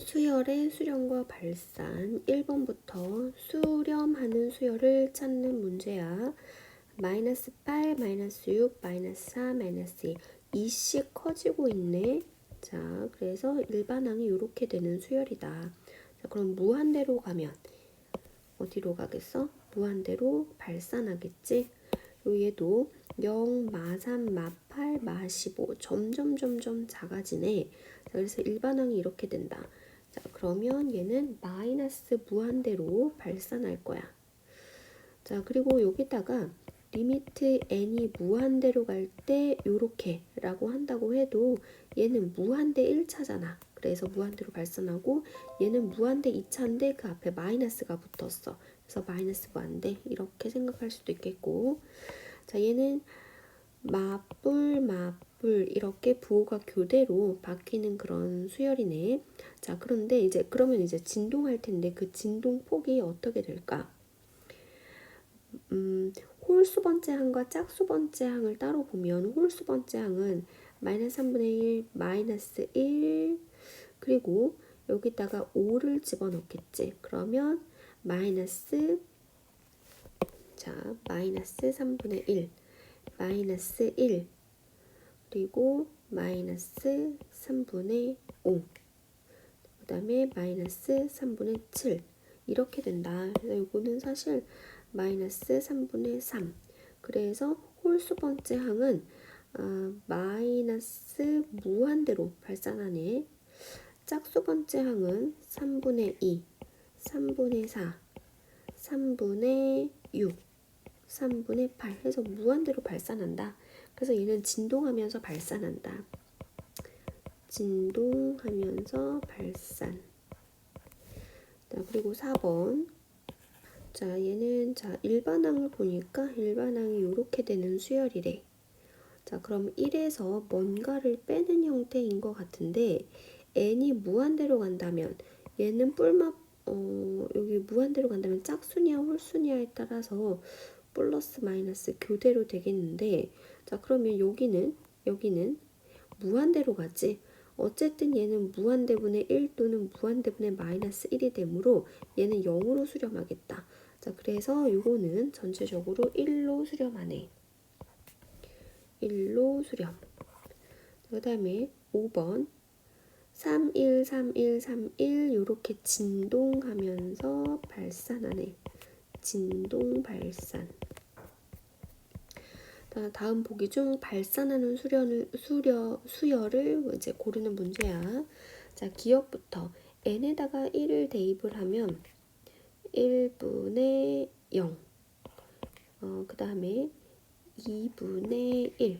수열의 수렴과 발산 1번부터 수렴하는 수열을 찾는 문제야. 마이너스 8, 마이너스 6, 마이너스 4, 마이너스 2 2씩 커지고 있네. 자, 그래서 일반항이 이렇게 되는 수열이다. 자, 그럼 무한대로 가면 어디로 가겠어? 무한대로 발산하겠지? 그리고 얘도 0, 마 3, 마 8, 마 15 점점 작아지네. 자, 그래서 일반항이 이렇게 된다. 자, 그러면 얘는 마이너스 무한대로 발산할 거야. 자, 그리고 여기다가 리미트 n이 무한대로 갈 때 요렇게 라고 한다고 해도 얘는 무한대 1차잖아. 그래서 무한대로 발산하고 얘는 무한대 2차인데 그 앞에 마이너스가 붙었어. 그래서 마이너스 무한대 이렇게 생각할 수도 있겠고, 자, 얘는 마뿔 이렇게 부호가 교대로 바뀌는 그런 수열이네. 자, 그런데 이제 그러면 이제 진동할 텐데 그 진동 폭이 어떻게 될까? 홀수 번째 항과 짝수 번째 항을 따로 보면 홀수 번째 항은 마이너스 3분의 1, 마이너스 1 그리고 여기다가 5를 집어넣겠지. 그러면 마이너스 3분의 1 마이너스 1 그리고 마이너스 3분의 5 그 다음에 마이너스 3분의 7 이렇게 된다. 그래서 이거는 사실 마이너스 3분의 3 그래서 홀수 번째 항은 마이너스 무한대로 발산하네. 짝수 번째 항은 3분의 2 3분의 4 3분의 6 3분의 8 해서 무한대로 발산한다. 그래서 얘는 진동하면서 발산한다. 진동하면서 발산. 자, 그리고 4번. 자, 얘는 일반항을 보니까 일반항이 이렇게 되는 수열이래. 자, 그럼 1에서 뭔가를 빼는 형태인 것 같은데 n이 무한대로 간다면 얘는 여기 무한대로 간다면 짝수냐 홀수냐에 따라서 플러스 마이너스 교대로 되겠는데, 자, 그러면 여기는 무한대로 가지. 어쨌든 얘는 무한대분의 1 또는 무한대분의 마이너스 1이 되므로 얘는 0으로 수렴하겠다. 자, 그래서 요거는 전체적으로 1로 수렴하네. 1로 수렴. 그 다음에 5번 31, 31, 31 요렇게 진동하면서 발산하네. 진동 발산. 다음 보기 중 발산하는 수열을 이제 고르는 문제야. 자, 기억부터 n에다가 1을 대입을 하면 1분의 0 그 다음에 2분의 1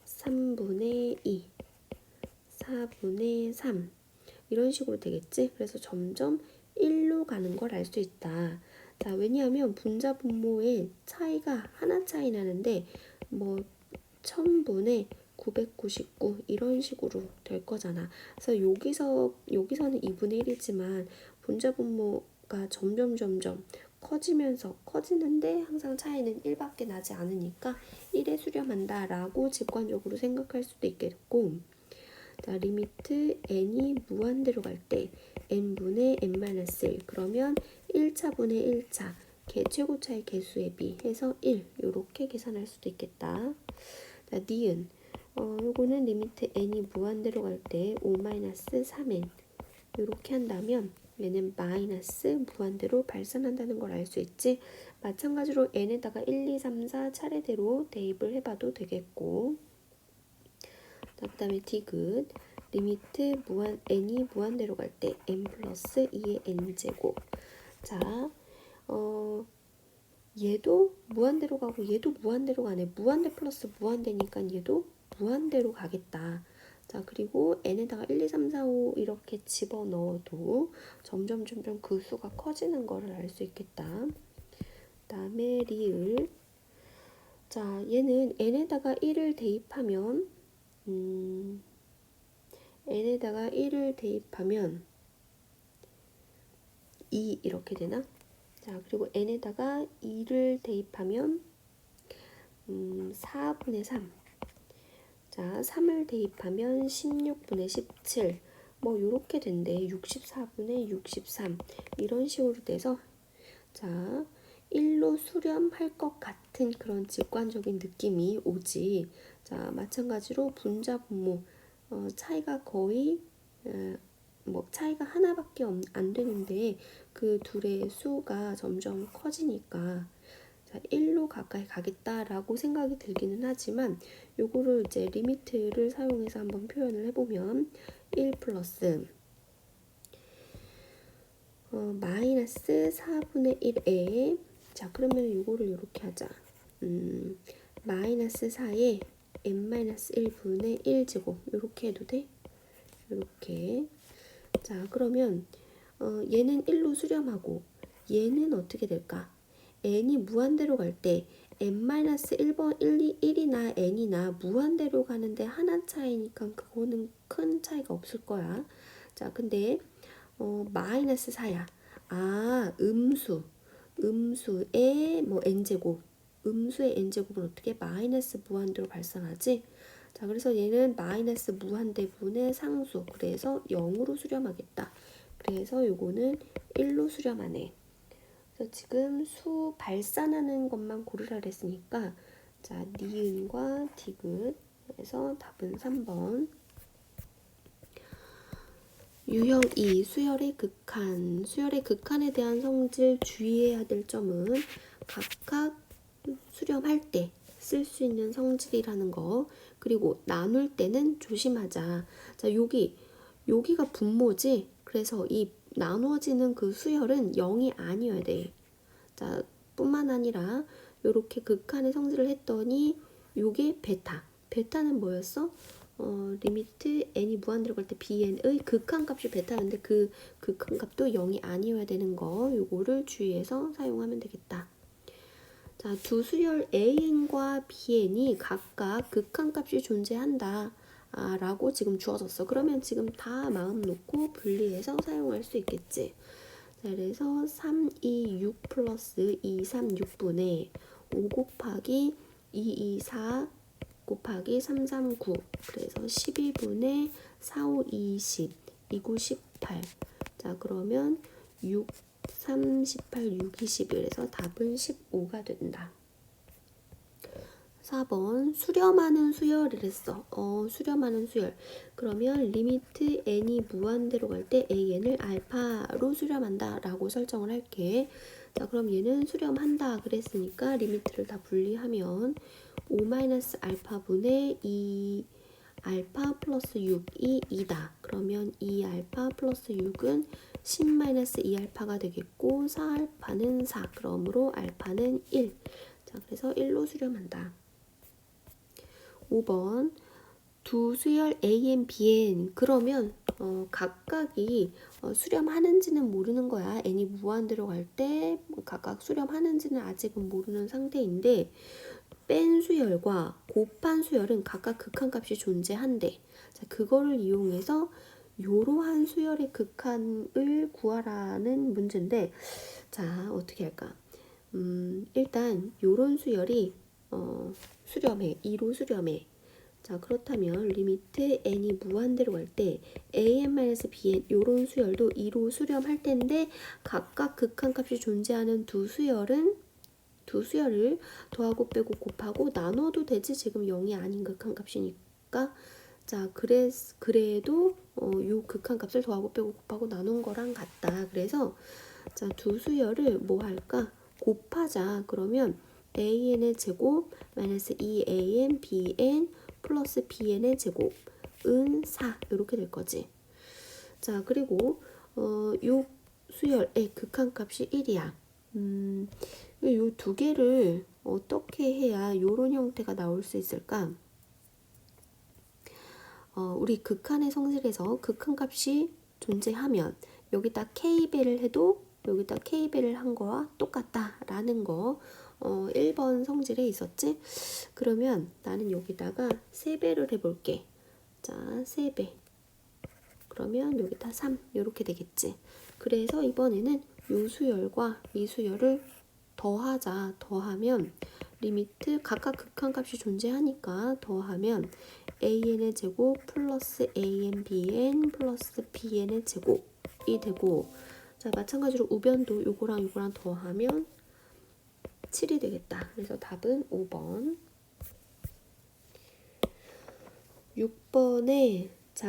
3분의 2 4분의 3 이런 식으로 되겠지. 그래서 점점 1로 가는 걸 알 수 있다. 자, 왜냐하면 분자 분모의 차이가 하나 차이 나는데 뭐 1000분의 999 이런 식으로 될 거잖아. 그래서 여기서는 2분의 1이지만 분자 분모가 점점 커지는데 항상 차이는 1밖에 나지 않으니까 1에 수렴한다 라고 직관적으로 생각할 수도 있겠고, 자, 리미트 n이 무한대로 갈 때 n분의 n-1 그러면 1차분의 1차 최고차의 개수에 비해서 1 이렇게 계산할 수도 있겠다. 자, 니은 요거는 리미트 n이 무한대로 갈 때 5-3n 이렇게 한다면 얘는 마이너스 무한대로 발산한다는 걸 알 수 있지. 마찬가지로 n에다가 1, 2, 3, 4 차례대로 대입을 해봐도 되겠고, 그 다음에 디귿 리미트 n이 무한대로 갈 때 n 플러스 2의 n제곱. 자, 얘도 무한대로 가고 얘도 무한대로 가네. 무한대 플러스 무한대니까 얘도 무한대로 가겠다. 자, 그리고 n에다가 1, 2, 3, 4, 5 이렇게 집어넣어도 점점 그 수가 커지는 거를 알 수 있겠다. 그 다음에 리을. 자, 얘는 n에다가 1을 대입하면 n에다가 1을 대입하면 2 이렇게 되나? 자, 그리고 n에다가 2를 대입하면 4분의 3. 자, 3을 대입하면 16분의 17. 뭐 요렇게 된대. 64분의 63 이런 식으로 돼서 자 1로 수렴할 것 같은 그런 직관적인 느낌이 오지. 자 마찬가지로 분자 분모 차이가 거의 뭐 차이가 하나밖에 안 되는데 그 둘의 수가 점점 커지니까 자 1로 가까이 가겠다라고 생각이 들기는 하지만 요거를 이제 리미트를 사용해서 한번 표현을 해보면 1 플러스 마이너스 4분의 1에 자 그러면 요거를 요렇게 하자. 마이너스 4에 n-1분의 1제곱 요렇게 해도 돼? 요렇게 자 그러면 얘는 1로 수렴하고 얘는 어떻게 될까? n이 무한대로 갈 때 n-1번 1이나 n이나 무한대로 가는데 하나 차이니까 그거는 큰 차이가 없을 거야. 자 근데 마이너스 4야. 아 음수의 뭐 n제곱 음수의 n제곱은 어떻게 마이너스 무한대로 발산하지? 자 그래서 얘는 마이너스 무한대분의 상수 그래서 0으로 수렴하겠다. 그래서 요거는 1로 수렴하네. 그래서 지금 수 발산하는 것만 고르라 그랬으니까 자 니은과 디귿 그래서 답은 3번. 유형 2 수열의 극한 수열의 극한에 대한 성질 주의해야 될 점은 각각 수렴할 때 쓸 수 있는 성질이라는 거 그리고 나눌 때는 조심하자. 자 여기가 분모지. 그래서 이 나누어지는 그 수열은 0이 아니어야 돼. 자 뿐만 아니라 요렇게 극한의 성질을 했더니 요게 베타는 뭐였어? 리미트 n이 무한대로 갈 때 bn의 극한값이 베타였는데 그 극한값도 0이 아니어야 되는 거 요거를 주의해서 사용하면 되겠다. 자, 두 수열 an과 bn이 각각 극한값이 존재한다 라고 지금 주어졌어. 그러면 지금 다 마음 놓고 분리해서 사용할 수 있겠지. 자, 그래서 3, 2, 6 플러스 2, 3, 6분의 5 곱하기 2, 2, 4 곱하기 3, 3, 9 그래서 12분의 4, 5, 20 2, 9, 18 자 그러면 6, 3, 18, 6, 21에서 답은 15가 된다. 4번 수렴하는 수열이랬어. 수렴하는 수열. 그러면 리미트 n이 무한대로 갈 때 an을 알파로 수렴한다 라고 설정을 할게. 자 그럼 얘는 수렴한다 그랬으니까 리미트를 다 분리하면 5-알파분의 2 알파 플러스 6이 2다. 그러면 2알파 플러스 6은 10-2알파가 되겠고 4알파는 4. 그러므로 알파는 1. 자 그래서 1로 수렴한다. 5번 두 수열 AN, BN 그러면 각각이 수렴하는지는 모르는 거야. n이 무한대로 갈 때 각각 수렴하는지는 아직은 모르는 상태인데 뺀 수열과 곱한 수열은 각각 극한값이 존재한대. 자, 그거를 이용해서 요러한 수열의 극한을 구하라는 문제인데 자 어떻게 할까? 일단 요런 수열이 수렴해 2로 수렴해. 자 그렇다면 리미트 n이 무한대로 갈 때 an-bn 요런 수열도 2로 수렴할 텐데 각각 극한값이 존재하는 두 수열을 더하고 빼고 곱하고 나눠도 되지. 지금 0이 아닌 극한값이니까 자 그래도 요 극한값을 더하고 빼고 곱하고 나눈 거랑 같다. 그래서 자 두 수열을 뭐 할까? 곱하자. 그러면 an의 제곱 마이너스 2an bn 플러스 bn의 제곱은 4 이렇게 될 거지. 자 그리고 요 수열의 극한값이 1이야. 요 두 개를 어떻게 해야 요런 형태가 나올 수 있을까? 우리 극한의 성질에서 극한값이 존재하면 여기다 k배를 해도 여기다 k배를 한 거와 똑같다라는 거 1번 성질에 있었지? 그러면 나는 여기다가 3배를 해볼게. 자, 3배. 그러면 여기다 3 이렇게 되겠지. 그래서 이번에는 요 수열과 이 수열을 더하자. 더하면 리미트 각각 극한값이 존재하니까 더하면 an의 제곱 플러스 an bn 플러스 bn의 제곱이 되고, 자 마찬가지로 우변도 요거랑 더하면 7이 되겠다. 그래서 답은 5번. 6번에 자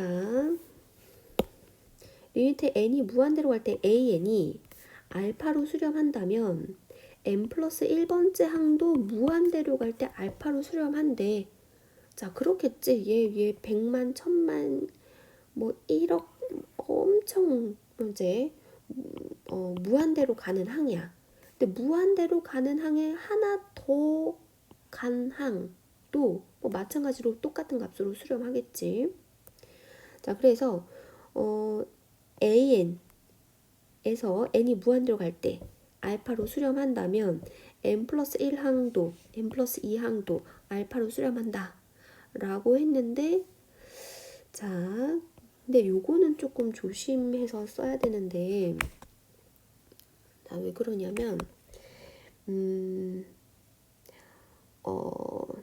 리미트 n이 무한대로 갈 때 an이 알파로 수렴한다면 n 플러스 1번째 항도 무한대로 갈 때 알파로 수렴한대. 자 그렇겠지. 얘 100만 1000만 뭐 1억 엄청 이제 무한대로 가는 항이야. 근데 무한대로 가는 항에 하나 더 간 항도 뭐 마찬가지로 똑같은 값으로 수렴하겠지. 자 그래서 an에서 n이 무한대로 갈 때 알파로 수렴한다면 n 플러스 1항도 n 플러스 2항도 알파로 수렴한다 라고 했는데, 자 근데 요거는 조금 조심해서 써야 되는데, 자 왜 그러냐면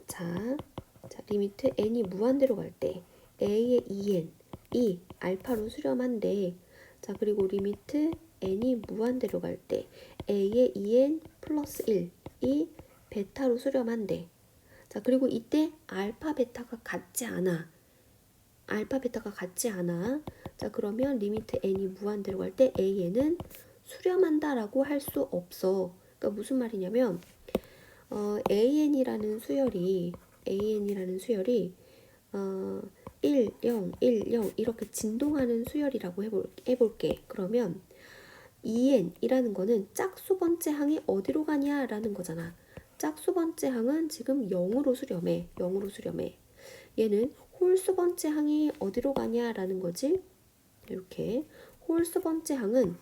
자 리미트 n이 무한대로 갈 때 a의 2n이 알파로 수렴한데, 자 그리고 리미트 n이 무한대로 갈 때 a의 2n 플러스 1이 베타로 수렴한대. 자 그리고 이때 알파 베타가 같지 않아. 자 그러면 리미트 n이 무한대로 갈 때 an은 수렴한다 라고 할 수 없어. 그러니까 무슨 말이냐면 an이라는 수열이 1, 0, 1, 0 이렇게 진동하는 수열이라고 해볼게. 그러면 2n이라는 거는 짝수 번째 항이 어디로 가냐라는 거잖아. 짝수 번째 항은 지금 0으로 수렴해. 얘는 홀수 번째 항이 어디로 가냐라는 거지. 이렇게 홀수 번째 항은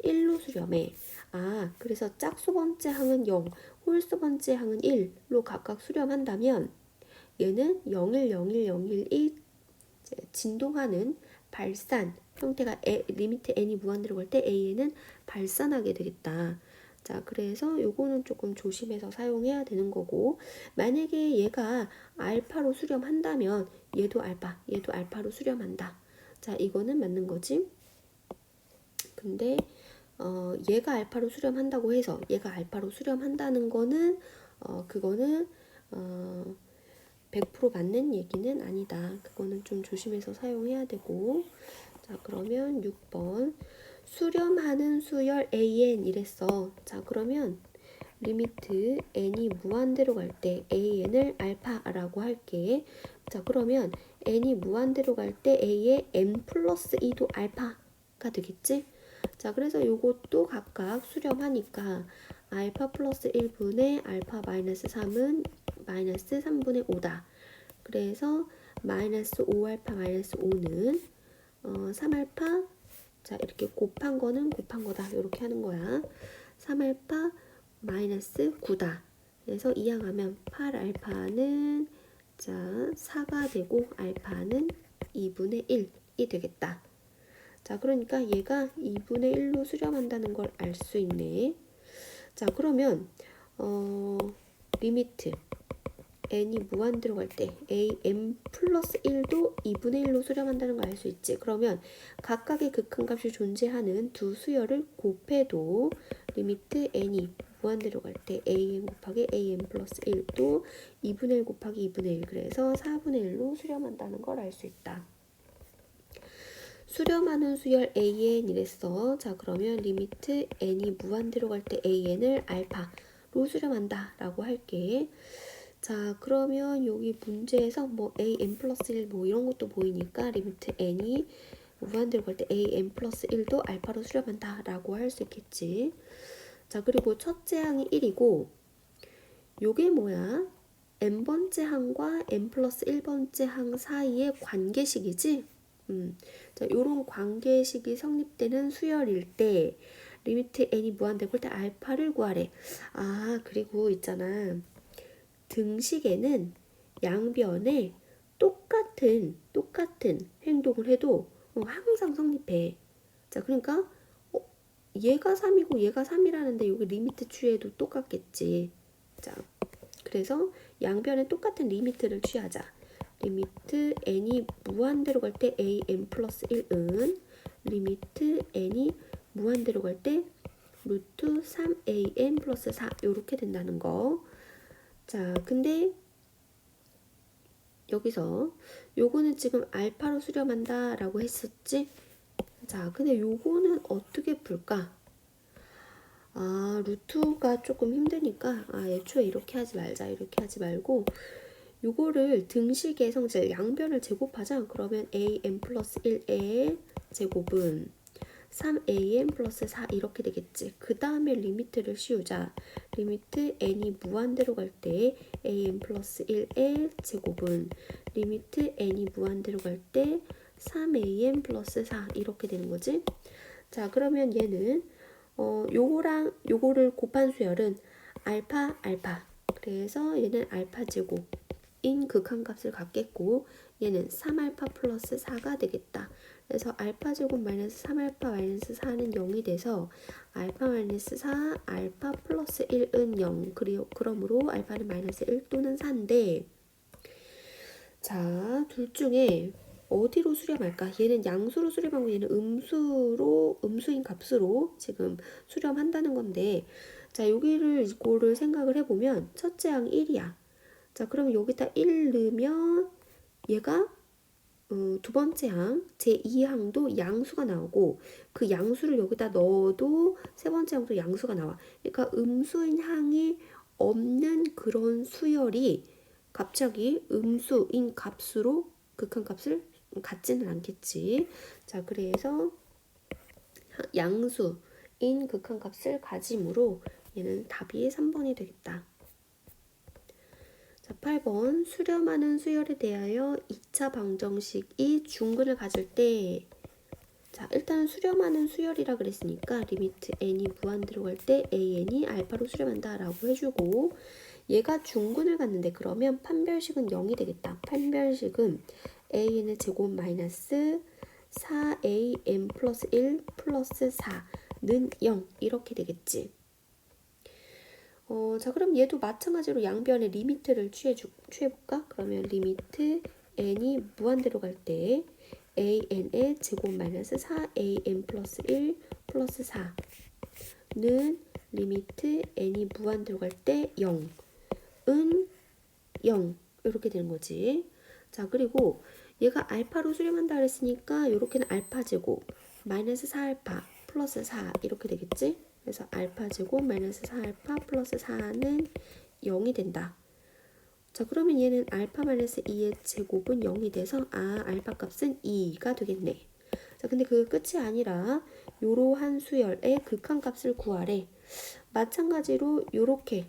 1로 수렴해. 아, 그래서 짝수 번째 항은 0, 홀수 번째 항은 1로 각각 수렴한다면 얘는 0, 1, 0, 1, 0, 1, 1 진동하는 발산 형태가 리미트 n이 무한대로 갈 때 an은 발산하게 되겠다. 자, 그래서 요거는 조금 조심해서 사용해야 되는 거고, 만약에 얘가 알파로 수렴한다면 얘도 알파로 수렴한다. 자, 이거는 맞는 거지. 근데 얘가 알파로 수렴한다고 해서 얘가 알파로 수렴한다는 거는 그거는 100% 맞는 얘기는 아니다. 그거는 좀 조심해서 사용해야 되고. 자 그러면 6번 수렴하는 수열 an 이랬어. 자 그러면 리미트 n이 무한대로 갈 때 an을 알파라고 할게. 자 그러면 n이 무한대로 갈 때 a의 n 플러스 2도 알파가 되겠지. 자 그래서 요것도 각각 수렴하니까 알파 플러스 1분의 알파 마이너스 3은 마이너스 3분의 5다. 그래서 마이너스 5알파 마이너스 5는 3알파, 자 이렇게 곱한 거는 곱한 거다 이렇게 하는 거야. 3알파 마이너스 9다. 그래서 이항하면 8알파는 자 4가 되고 알파는 2분의 1이 되겠다. 자 그러니까 얘가 2분의 1로 수렴한다는 걸 알 수 있네. 자 그러면 리미트 n이 무한대로 갈 때 am 플러스 1도 2분의 1로 수렴한다는 걸 알 수 있지. 그러면 각각의 극한값이 존재하는 두 수열을 곱해도 리미트 n이 무한대로 갈 때 am 곱하기 am 플러스 1도 2분의 1 곱하기 2분의 1 그래서 4분의 1로 수렴한다는 걸 알 수 있다. 수렴하는 수열 an 이랬어. 자 그러면 리미트 n이 무한대로 갈 때 an을 알파로 수렴한다 라고 할게. 자 그러면 여기 문제에서 뭐 an 플러스 1 뭐 이런 것도 보이니까 리미트 n이 무한대로 갈 때 an 플러스 1도 알파로 수렴한다 라고 할 수 있겠지. 자 그리고 첫째 항이 1이고 요게 뭐야? n번째 항과 n 플러스 1번째 항 사이의 관계식이지. 자 요런 관계식이 성립되는 수열일 때 리미트 n이 무한대로 갈 때 알파를 구하래. 아 그리고 있잖아. 등식에는 양변에 똑같은 행동을 해도 항상 성립해. 자 그러니까 얘가 3이고 얘가 3이라는데 여기 리미트 취해도 똑같겠지. 자 그래서 양변에 똑같은 리미트를 취하자. 리미트 n이 무한대로 갈 때 an 플러스 1은 리미트 n이 무한대로 갈 때 루트 3an 플러스 4 이렇게 된다는 거. 자, 근데 여기서 요거는 지금 알파로 수렴한다 라고 했었지? 자, 근데 요거는 어떻게 풀까? 아, 루트가 조금 힘드니까 애초에 이렇게 하지 말자. 이렇게 하지 말고 요거를 등식의 성질 양변을 제곱하자. 그러면 an 플러스 1의 제곱은 3an 플러스 4 이렇게 되겠지. 그 다음에 리미트를 씌우자. 리미트 n이 무한대로 갈 때 an 플러스 1의 제곱은 리미트 n이 무한대로 갈 때 3an 플러스 4 이렇게 되는 거지. 자, 그러면 얘는 요거랑 요거를 곱한 수열은 알파 알파. 그래서 얘는 알파 제곱인 극한값을 갖겠고 얘는 3알파 플러스 4가 되겠다. 그래서 알파 제곱 마이너스 3알파 마이너스 4는 0이 돼서 알파 마이너스 4 알파 플러스 1은 0. 그러므로 알파는 마이너스 1 또는 4인데 자, 둘 중에 어디로 수렴할까? 얘는 양수로 수렴하고 얘는 음수인 값으로 지금 수렴한다는 건데 자, 이거를 생각을 해보면 첫째 항 1이야. 자, 그럼 여기다 1 넣으면 얘가 두 번째 항, 제2항도 양수가 나오고 그 양수를 여기다 넣어도 세 번째 항도 양수가 나와. 그러니까 음수인 항이 없는 그런 수열이 갑자기 음수인 값으로 극한값을 갖지는 않겠지. 자, 그래서 양수인 극한값을 가지므로 얘는 답이 3번이 되겠다. 자, 8번 수렴하는 수열에 대하여 2차 방정식이 중근을 가질 때 자, 일단 수렴하는 수열이라 그랬으니까 리미트 n이 무한대로 갈 때 an이 알파로 수렴한다 라고 해주고 얘가 중근을 갖는데 그러면 판별식은 0이 되겠다. 판별식은 an의 제곱 마이너스 4an 플러스 1 플러스 4는 0 이렇게 되겠지. 자, 그럼 얘도 마찬가지로 양변의 리미트를 취해볼까? 그러면 리미트 n이 무한대로 갈 때 an의 제곱 마이너스 4an 플러스 1 플러스 4는 리미트 n이 무한대로 갈 때 0은 0 이렇게 되는 거지. 자, 그리고 얘가 알파로 수렴한다 그랬으니까 요렇게는 알파 제곱 마이너스 4알파 플러스 4 이렇게 되겠지. 그래서 알파 제곱 마이너스 4알파 플러스 4는 0이 된다. 자, 그러면 얘는 알파 마이너스 2의 제곱은 0이 돼서 알파 값은 2가 되겠네. 자, 근데 그 끝이 아니라 요러한 수열의 극한값을 구하래. 마찬가지로 요렇게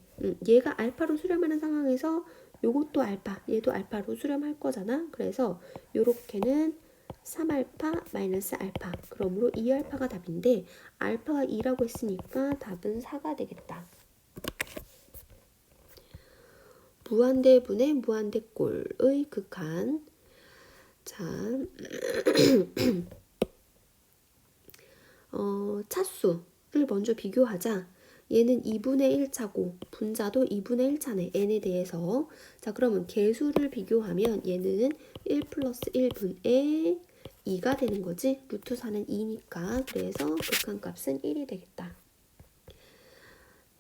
얘가 알파로 수렴하는 상황에서 요것도 알파, 얘도 알파로 수렴할 거잖아. 그래서 요렇게는 3알파 마이너스 알파. 그러므로 2알파가 답인데 알파가 2라고 했으니까 답은 4가 되겠다. 무한대분의 무한대꼴의 극한. 자, 차수를 먼저 비교하자. 얘는 2분의 1차고 분자도 2분의 1차네. n에 대해서. 자, 그러면 개수를 비교하면 얘는 1 플러스 1분의 2가 되는 거지. 루트 4는 2니까. 그래서 극한값은 1이 되겠다.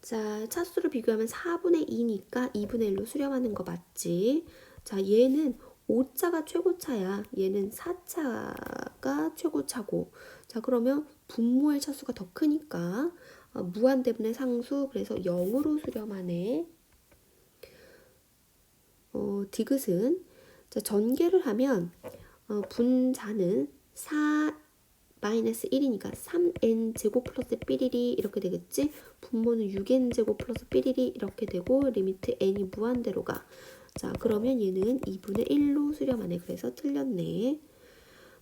자, 차수를 비교하면 4분의 2니까 2분의 1로 수렴하는 거 맞지? 자, 얘는 5차가 최고차야. 얘는 4차가 최고차고. 자, 그러면 분모의 차수가 더 크니까 무한대분의 상수, 그래서 0으로 수렴하네. 디귿은 자, 전개를 하면 분자는 4 마이너스 1이니까 3n 제곱 플러스 삐리리 이렇게 되겠지. 분모는 6n 제곱 플러스 삐리리 이렇게 되고 리미트 n이 무한대로 가. 자, 그러면 얘는 2분의 1로 수렴하네. 그래서 틀렸네.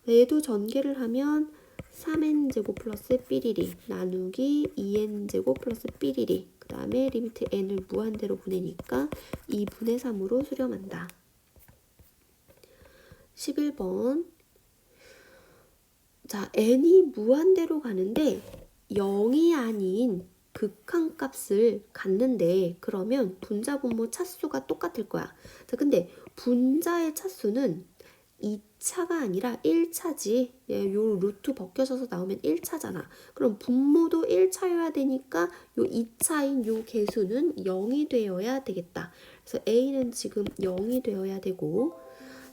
얘도 전개를 하면 3n 제곱 플러스 삐리리 나누기 2n 제곱 플러스 삐리리 그 다음에 리미트 n을 무한대로 보내니까 2분의 3으로 수렴한다. 11번 자, n이 무한대로 가는데 0이 아닌 극한값을 갖는데 그러면 분자 분모 차수가 똑같을 거야. 자, 근데 분자의 차수는 2차가 아니라 1차지. 요 루트 벗겨져서 나오면 1차잖아. 그럼 분모도 1차여야 되니까 요 2차인 요 개수는 0이 되어야 되겠다. 그래서 A는 지금 0이 되어야 되고,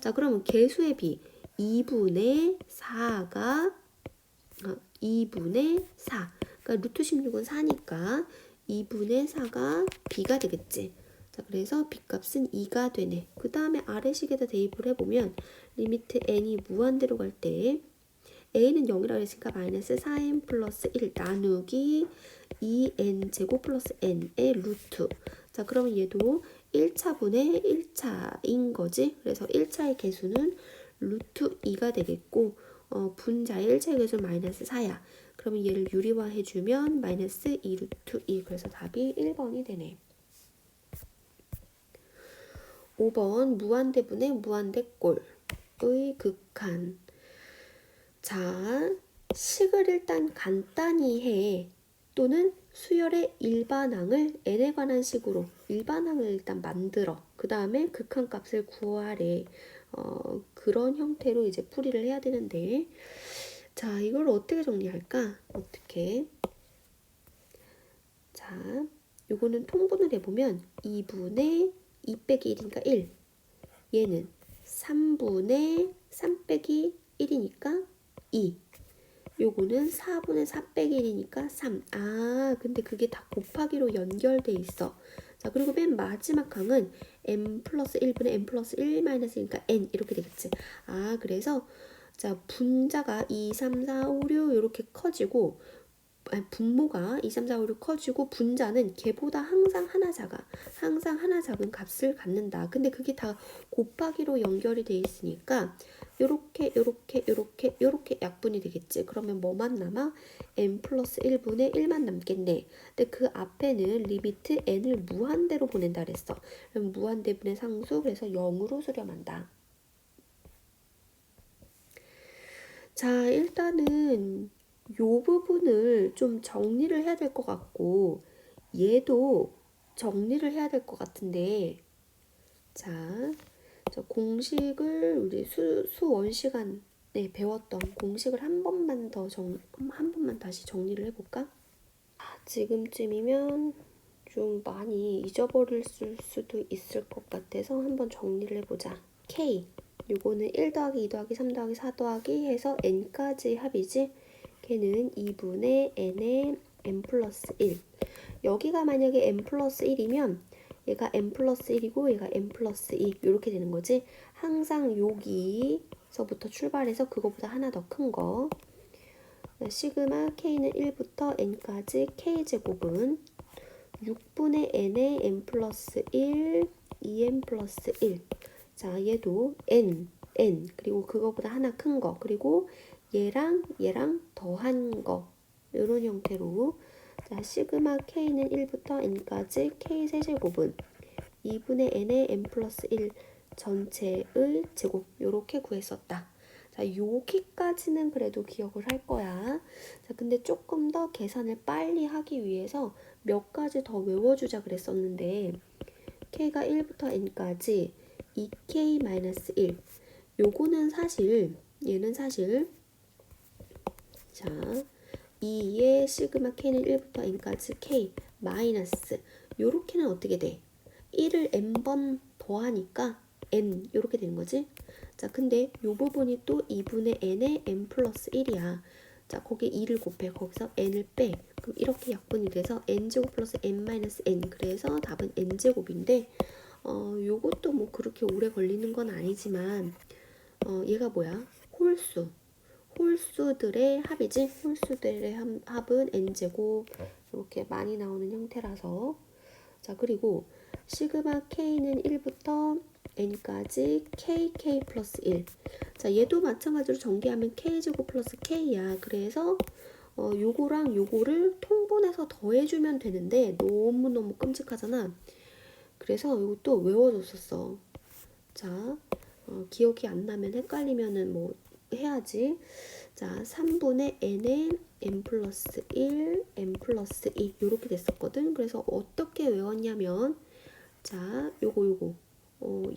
자, 그러면 개수의 비 2분의 4가 2분의 4. 그러니까 루트 16은 4니까 2분의 4가 b가 되겠지. 자, 그래서 b값은 2가 되네. 그 다음에 아래식에다 대입을 해보면 리미트 n이 무한대로 갈 때 a는 0이라고 했으니까 마이너스 4n 플러스 1 나누기 2n 제곱 플러스 n의 루트. 자, 그러면 얘도 1차분의 1차인 거지. 그래서 1차의 개수는 루트 2가 되겠고, 분자의 1차의 개수는 마이너스 4야. 그러면 얘를 유리화해주면 마이너스 2 루트 2. 그래서 답이 1번이 되네. 5번 무한대분의 무한대꼴의 극한. 자, 식을 일단 간단히 해. 또는 수열의 일반항을 n에 관한 식으로 일반항을 일단 만들어. 그 다음에 극한값을 구하래. 그런 형태로 이제 풀이를 해야 되는데, 자, 이걸 어떻게 정리할까? 어떻게? 자, 요거는 통분을 해보면 2분의 2 빼기 1이니까 1. 얘는 3분의 3 빼기 1이니까 2. 요거는 4분의 4 빼기 1이니까 3. 아, 근데 그게 다 곱하기로 연결돼 있어. 자, 그리고 맨 마지막 항은 m 플러스 1분의 m 플러스 1 마이너스 1이니까 n 이렇게 되겠지. 아, 그래서 자, 분자가 2, 3, 4, 5, 6 이렇게 커지고, 분모가 2, 3, 4, 5, 6 커지고 분자는 걔보다 항상 하나 작아. 항상 하나 작은 값을 갖는다. 근데 그게 다 곱하기로 연결이 돼 있으니까 요렇게 요렇게 요렇게 요렇게 약분이 되겠지. 그러면 뭐만 남아? n 플러스 1분의 1만 남겠네. 근데 그 앞에는 리미트 n을 무한대로 보낸다 그랬어. 그럼 무한대분의 상수, 그래서 0으로 수렴한다. 자, 일단은 요 부분을 좀 정리를 해야 될 것 같고, 얘도 정리를 해야 될 것 같은데, 자, 공식을 우리 수원 시간에 배웠던 공식을 한 번만 다시 정리를 해볼까? 지금쯤이면 좀 많이 잊어버릴 수도 있을 것 같아서 한번 정리를 해보자. K, 요거는 1 더하기 2 더하기 3 더하기 4 더하기 해서 n까지 합이지. 걔는 2분의 n의 n 플러스 1. 여기가 만약에 n 플러스 1이면 얘가 n 플러스 1이고 얘가 n 플러스 2 이렇게 되는 거지. 항상 여기서부터 출발해서 그거보다 하나 더 큰 거. 시그마 k는 1부터 n까지 k제곱은 6분의 n의 n 플러스 1, 2n 플러스 1. 자, 얘도 n, 그리고 그거보다 하나 큰 거, 그리고 얘랑 더한 거, 이런 형태로. 자, 시그마 k는 1부터 n까지 k 세제곱은 2분의 n의 n 플러스 1 전체의 제곱, 요렇게 구했었다. 자, 여기까지는 그래도 기억을 할 거야. 자, 근데 조금 더 계산을 빨리 하기 위해서 몇 가지 더 외워주자 그랬었는데, k가 1부터 n까지 2k-1. 요거는 사실, 얘는 사실, 자, 2의 시그마 k는 1부터 n까지 k 마이너스, 요렇게는 어떻게 돼? 1을 n번 더하니까 n, 요렇게 되는 거지? 자, 근데 요 부분이 또 2분의 n의 n 플러스 1이야. 자, 거기 2를 곱해. 거기서 n을 빼. 그럼 이렇게 약분이 돼서 n제곱 플러스 n 마이너스 n. 그래서 답은 n제곱인데, 요것도 뭐 그렇게 오래 걸리는 건 아니지만, 얘가 뭐야? 홀수들의 합이지? 홀수들의 합은 n제곱. 이렇게 많이 나오는 형태라서. 자, 그리고 시그마 k는 1부터 n까지 kk 플러스 1. 자, 얘도 마찬가지로 전개하면 k제곱 플러스 k야. 그래서 요거랑 요거를 통분해서 더해주면 되는데 너무너무 끔찍하잖아. 그래서 이것도 외워줬었어. 자, 기억이 안 나면 헷갈리면은 뭐 해야지. 자, 3분의 n에 n 플러스 1, n 플러스 2 이렇게 됐었거든. 그래서 어떻게 외웠냐면 자, 요거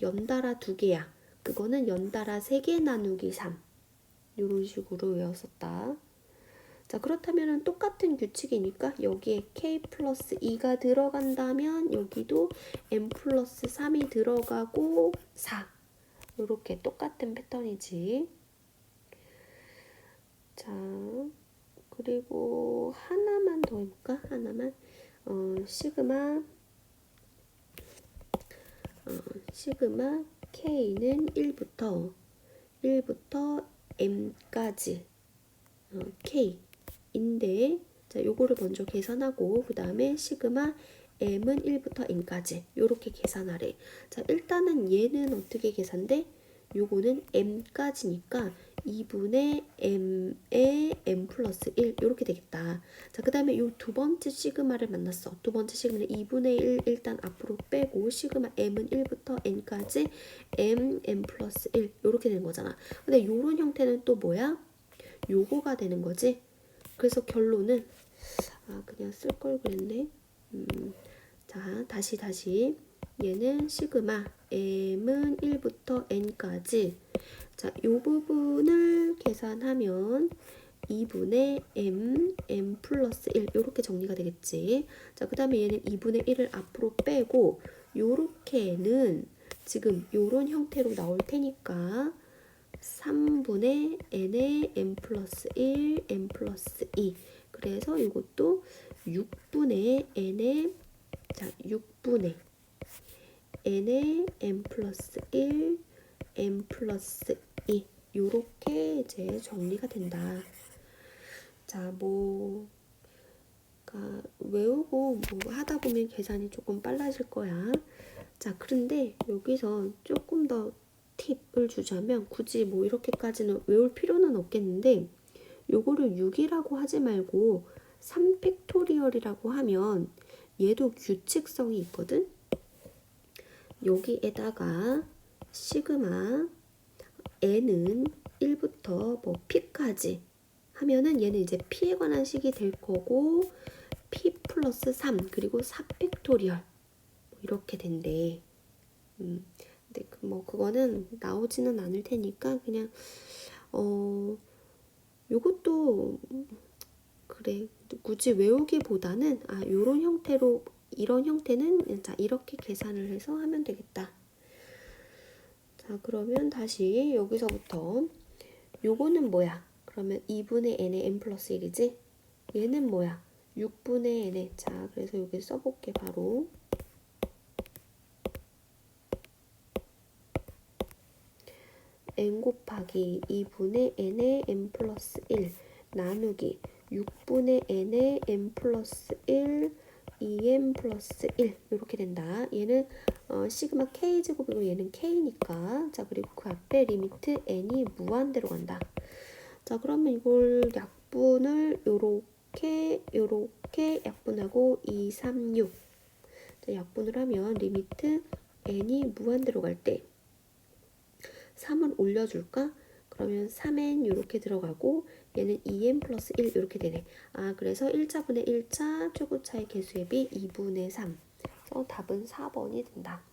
연달아 2개야. 그거는 연달아 3개 나누기 3 이런 식으로 외웠었다. 자, 그렇다면 똑같은 규칙이니까 여기에 k 플러스 2가 들어간다면 여기도 n 플러스 3이 들어가고 4 이렇게 똑같은 패턴이지. 자, 그리고 하나만 더 해볼까? 하나만. 시그마 k는 1부터 m까지 k인데, 자, 요거를 먼저 계산하고 그 다음에 시그마 m은 1부터 n까지 요렇게 계산하래. 자, 일단은 얘는 어떻게 계산돼? 요거는 m까지니까 2분의 m에 m 플러스 1 이렇게 되겠다. 자, 그 다음에 요 두 번째 시그마를 만났어. 두 번째 시그마는 2분의 1 일단 앞으로 빼고 시그마 m은 1부터 n까지 m 플러스 1 이렇게 되는 거잖아. 근데 요런 형태는 또 뭐야? 요거가 되는 거지. 그래서 결론은 그냥 쓸 걸 그랬네. 자, 다시 얘는 시그마 m은 1부터 n까지. 자, 요 부분을 계산하면 2분의 m 플러스 1 이렇게 정리가 되겠지. 자, 그 다음에 얘는 2분의 1을 앞으로 빼고 요렇게는 지금 요런 형태로 나올 테니까 3분의 n에 m 플러스 1, m 플러스 2. 그래서 이것도 6분의 n에 자, 6분의 n에 m 플러스 1, m 플러스 2 요렇게 이제 정리가 된다. 자, 외우고 하다 보면 계산이 조금 빨라질 거야. 자, 그런데 여기서 조금 더 팁을 주자면 굳이 이렇게까지는 외울 필요는 없겠는데 요거를 6이라고 하지 말고 3팩토리얼이라고 하면 얘도 규칙성이 있거든. 여기에다가 시그마 n은 1부터 p까지 하면은 얘는 이제 p에 관한 식이 될 거고 p 플러스 3 그리고 4팩토리얼 이렇게 된대. 근데 그거는 나오지는 않을 테니까 그냥 요것도 그래 굳이 외우기보다는 요런 형태로 이런 형태는 자 이렇게 계산을 해서 하면 되겠다. 자, 그러면 다시 여기서부터 요거는 뭐야? 그러면 2분의 n의 n 플러스 1이지? 얘는 뭐야? 6분의 n의 자, 그래서 여기 써볼게 바로. n 곱하기 2분의 n의 n 플러스 1 나누기 6분의 n의 n 플러스 1 2n 플러스 1 이렇게 된다. 얘는 시그마 k제곱이고 얘는 k니까 자, 그리고 그 앞에 리미트 n이 무한대로 간다. 자, 그러면 이걸 약분을 요렇게 약분하고 2, 3, 6 자, 약분을 하면 리미트 n이 무한대로 갈 때 3을 올려줄까? 그러면 3n 이렇게 들어가고 얘는 2n 플러스 1 이렇게 되네. 그래서 1자분의 1자 최고차의 개수의 비 2분의 3. 그래서 답은 4번이 된다.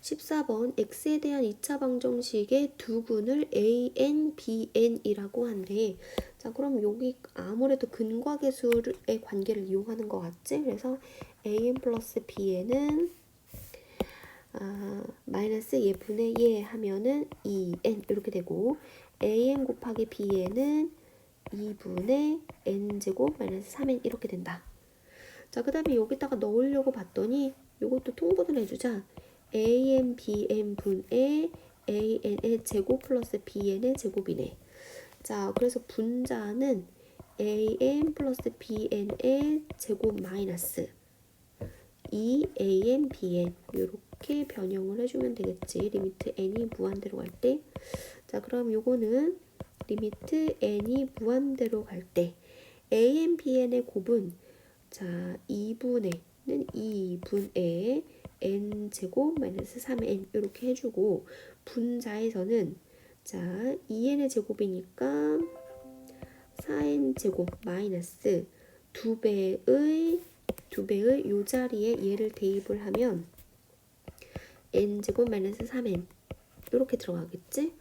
14번 x에 대한 2차 방정식의 두 근을 an, bn이라고 한대. 자, 그럼 여기 아무래도 근과 계수의 관계를 이용하는 것 같지? 그래서 an 플러스 bn은 마이너스 예분의 예 하면은 2n 이렇게 되고 an 곱하기 bn은 2분의 n제곱 마이너스 3n 이렇게 된다. 자, 그 다음에 여기다가 넣으려고 봤더니 이것도 통분을 해주자. an, bn 분의 an의 제곱 플러스 bn의 제곱이네. 자, 그래서 분자는 an 플러스 bn의 제곱 마이너스 2an, bn 이렇게 변형을 해주면 되겠지. 리미트 n이 무한대로 갈 때. 자, 그럼 요거는 리미트 n이 무한대로 갈 때 an, bn의 곱은 자 2분의는 2분의 n제곱 마이너스 3n 이렇게 해주고 분자에서는 자, 2n의 제곱이니까 4n 제곱 마이너스 2배의 요 자리에 얘를 대입을 하면 n 제곱 마이너스 3n 이렇게 들어가겠지?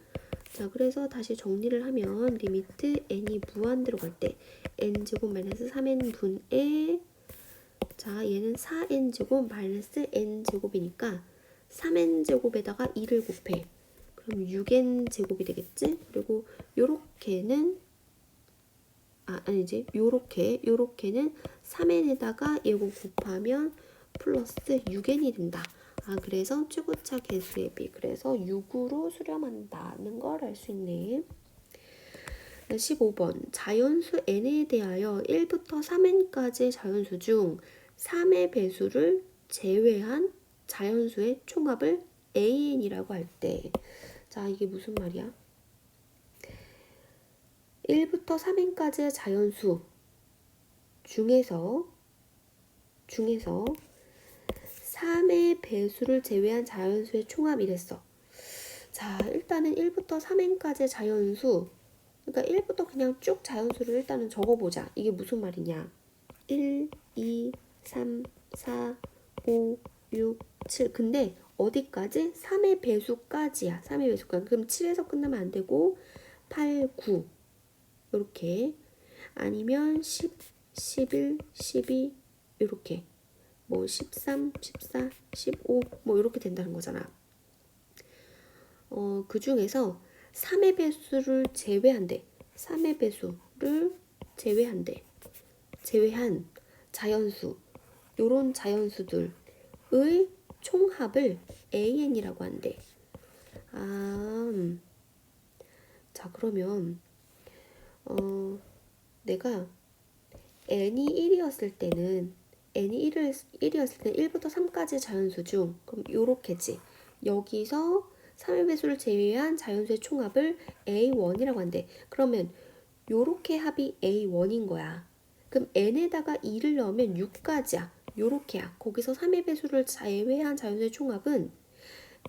자, 그래서 다시 정리를 하면 리미트 n이 무한대로 갈 때 n 제곱 마이너스 3n 분의 자, 얘는 4n 제곱 마이너스 n 제곱이니까 3n 제곱에다가 2를 곱해. 그럼 6n 제곱이 되겠지? 그리고 요렇게는 아니지. 요렇게는 3n에다가 예고 곱하면 플러스 6n이 된다. 그래서 최고차 개수의 비. 그래서 6으로 수렴한다는 걸 알 수 있네. 15번. 자연수 n에 대하여 1부터 3n까지의 자연수 중 3의 배수를 제외한 자연수의 총합을 an이라고 할 때. 자, 이게 무슨 말이야? 1부터 3n까지의 자연수 중에서 3의 배수를 제외한 자연수의 총합이랬어. 자, 일단은 1부터 3n까지의 자연수, 그러니까 1부터 그냥 쭉 자연수를 일단은 적어보자. 이게 무슨 말이냐? 1, 2, 3, 4, 5, 6, 7. 근데 어디까지? 3의 배수까지야. 3의 배수까지. 그럼 7에서 끝나면 안 되고 8, 9 이렇게, 아니면 10, 11, 12 이렇게, 뭐 13, 14, 15 뭐 이렇게 된다는 거잖아. 그 중에서 3의 배수를 제외한대. 3의 배수를 제외한 자연수, 요런 자연수들의 총합을 an이라고 한대. 자, 그러면 내가 n이 1이었을 때는 1부터 3까지 자연수 중, 그럼 요렇게지. 여기서 3의 배수를 제외한 자연수의 총합을 A1이라고 한대. 그러면 요렇게 합이 A1인 거야. 그럼 n에다가 2를 넣으면 6까지야. 요렇게야. 거기서 3의 배수를 제외한 자연수의 총합은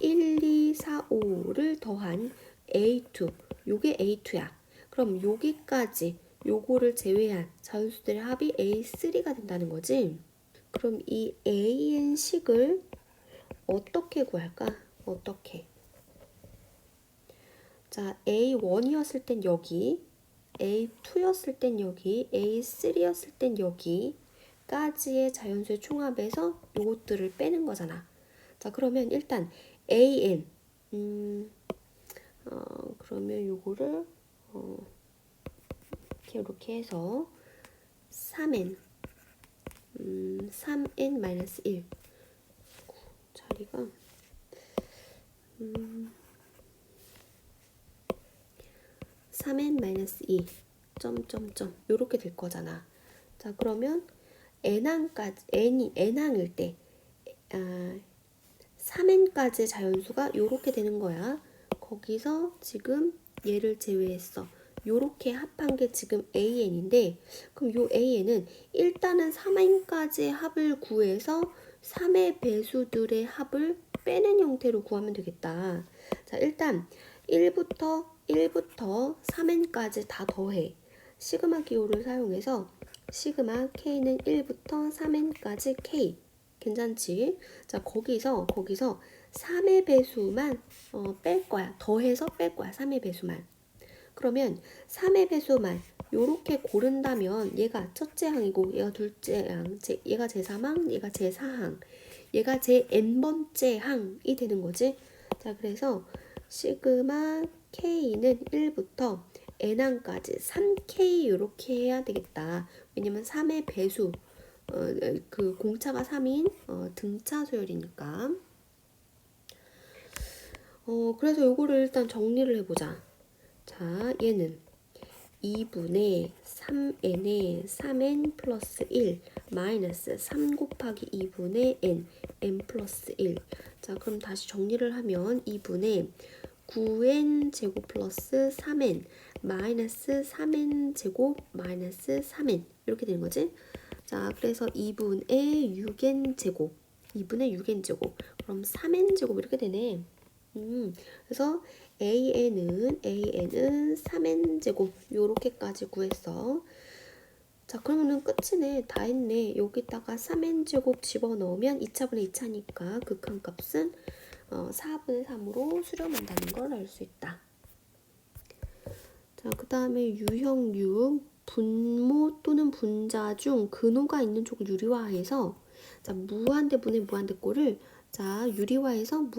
1, 2, 4, 5를 더한 A2. 요게 A2야. 그럼 여기까지 요거를 제외한 자연수들의 합이 A3가 된다는 거지. 그럼 이 AN식을 어떻게 구할까? 어떻게? 자, A1이었을 땐 여기, A2였을 땐 여기, A3였을 땐 여기까지의 자연수의 총합에서 요것들을 빼는 거잖아. 자, 그러면 일단 AN, 그러면 요거를 이렇게 해서 3n 3n-1 자리가 3n-2 점점점 요렇게 될 거잖아. 자, 그러면 n항까지 n항일 때 3n까지 자연수가 요렇게 되는 거야. 거기서 지금 얘를 제외했어. 요렇게 합한 게 지금 AN인데, 그럼 요 AN은 일단은 3n까지의 합을 구해서 3의 배수들의 합을 빼는 형태로 구하면 되겠다. 자, 일단 1부터 3n까지 다 더해. 시그마 기호를 사용해서 시그마 K는 1부터 3n까지 K. 괜찮지? 자, 거기서 3의 배수만 뺄 거야. 더해서 뺄 거야. 3의 배수만. 그러면 3의 배수만 요렇게 고른다면 얘가 첫째 항이고 얘가 둘째 항, 얘가 제3항, 얘가 제4항, 얘가 제 n번째 항이 되는 거지. 자, 그래서 시그마 K는 1부터 n항까지 3K 이렇게 해야 되겠다. 왜냐면 3의 배수, 그 공차가 3인 등차 수열이니까. 그래서 요거를 일단 정리를 해보자. 자, 얘는 2분의 3n에 3n 플러스 1 마이너스 3 곱하기 2분의 n 플러스 1. 자, 그럼 다시 정리를 하면 2분의 9n 제곱 플러스 3n 마이너스 3n 제곱 마이너스 3n 이렇게 되는 거지. 자, 그래서 2분의 6n 제곱 그럼 3n 제곱 이렇게 되네. 그래서 an은 3n제곱 요렇게까지 구했어. 자, 그러면은 끝이네. 다 했네. 여기다가 3n제곱 집어넣으면 2차분의 2차니까 극한값은 4분의 3으로 수렴한다는 걸 알 수 있다. 자, 그 다음에 유형 6. 분모 또는 분자 중 근호가 있는 쪽을 유리화해서 자, 무한대분의 무한대꼴을 자, 유리화해서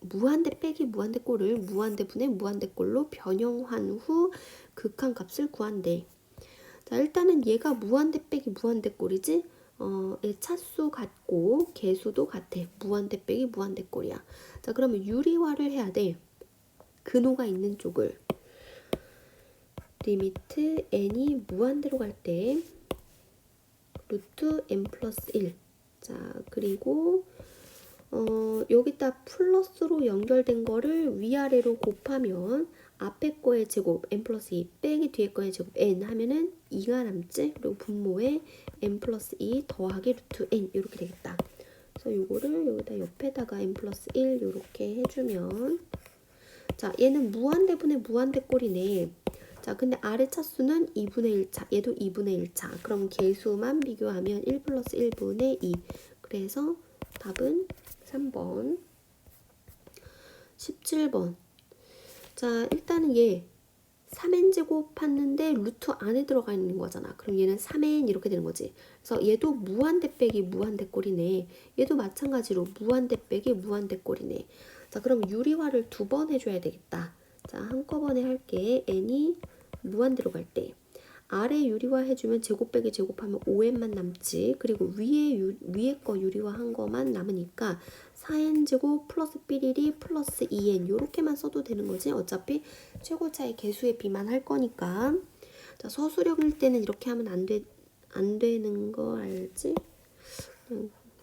무한대 빼기 무한대꼴을 무한대분의 무한대꼴로 변형한 후 극한값을 구한대. 자, 일단은 얘가 무한대 빼기 무한대꼴이지? 얘 차수 같고 개수도 같아. 무한대 빼기 무한대꼴이야. 자, 그러면 유리화를 해야 돼. 근호가 있는 쪽을. 리미트 n이 무한대로 갈 때 루트 n 플러스 1. 자, 그리고 여기다 플러스로 연결된 거를 위아래로 곱하면 앞에 거의 제곱 n 플러스 2 빼기 뒤에 거의 제곱 n 하면은 2가 남지. 그리고 분모에 n 플러스 2 더하기 루트 n 이렇게 되겠다. 그래서 요거를 여기다 옆에다가 n 플러스 1 이렇게 해주면 자, 얘는 무한대분의 무한대꼴이네. 자, 근데 아래 차수는 2분의 1차, 얘도 2분의 1차. 그럼 개수만 비교하면 1 플러스 1분의 2. 그래서 답은 3번. 17번. 자, 일단은 얘 3n제곱 팠는데 루트 안에 들어가 있는 거잖아. 그럼 얘는 3n 이렇게 되는 거지. 그래서 얘도 무한대 빼기 무한대꼴이네. 얘도 마찬가지로 무한대 빼기 무한대꼴이네. 자, 그럼 유리화를 2번 해줘야 되겠다. 자, 한꺼번에 할게. n이 무한대로 갈 때. 아래 유리화 해주면 제곱 빼기 제곱하면 5n만 남지. 그리고 위에 거 유리화 한 거만 남으니까 4n제곱 플러스 삐리리 플러스 2n 요렇게만 써도 되는 거지. 어차피 최고차의 개수의 비만 할 거니까. 자, 서술형일 때는 이렇게 하면 안 되는 거 알지?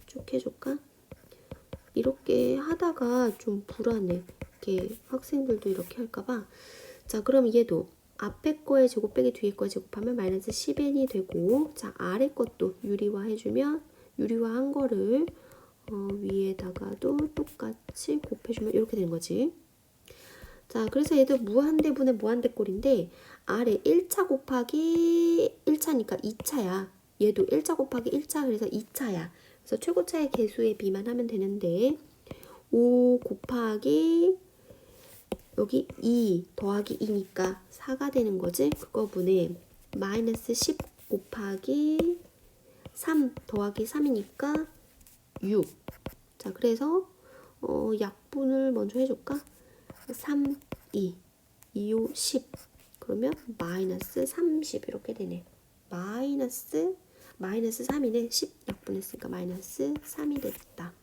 쭉 해줄까? 이렇게 하다가 좀 불안해. 이렇게 학생들도 이렇게 할까봐. 자, 그럼 얘도 앞에 거에 제곱 빼기 뒤에 거에 제곱하면 마이너스 10n이 되고, 자, 아래 것도 유리화 해주면 유리화 한 거를 위에다가도 똑같이 곱해주면 이렇게 되는 거지. 자, 그래서 얘도 무한대분의 무한대꼴인데 아래 1차 곱하기 1차니까 2차야. 얘도 1차 곱하기 1차 그래서 2차야. 그래서 최고차의 개수의 비만 하면 되는데 5 곱하기 여기 2 더하기 2니까 4가 되는 거지. 그거분에 마이너스 10 곱하기 3 더하기 3이니까 6. 자, 그래서 약분을 먼저 해줄까? 3, 2, 2, 5, 10. 그러면 마이너스 30 이렇게 되네. 마이너스 3이네. 10 약분했으니까 마이너스 3이 됐다.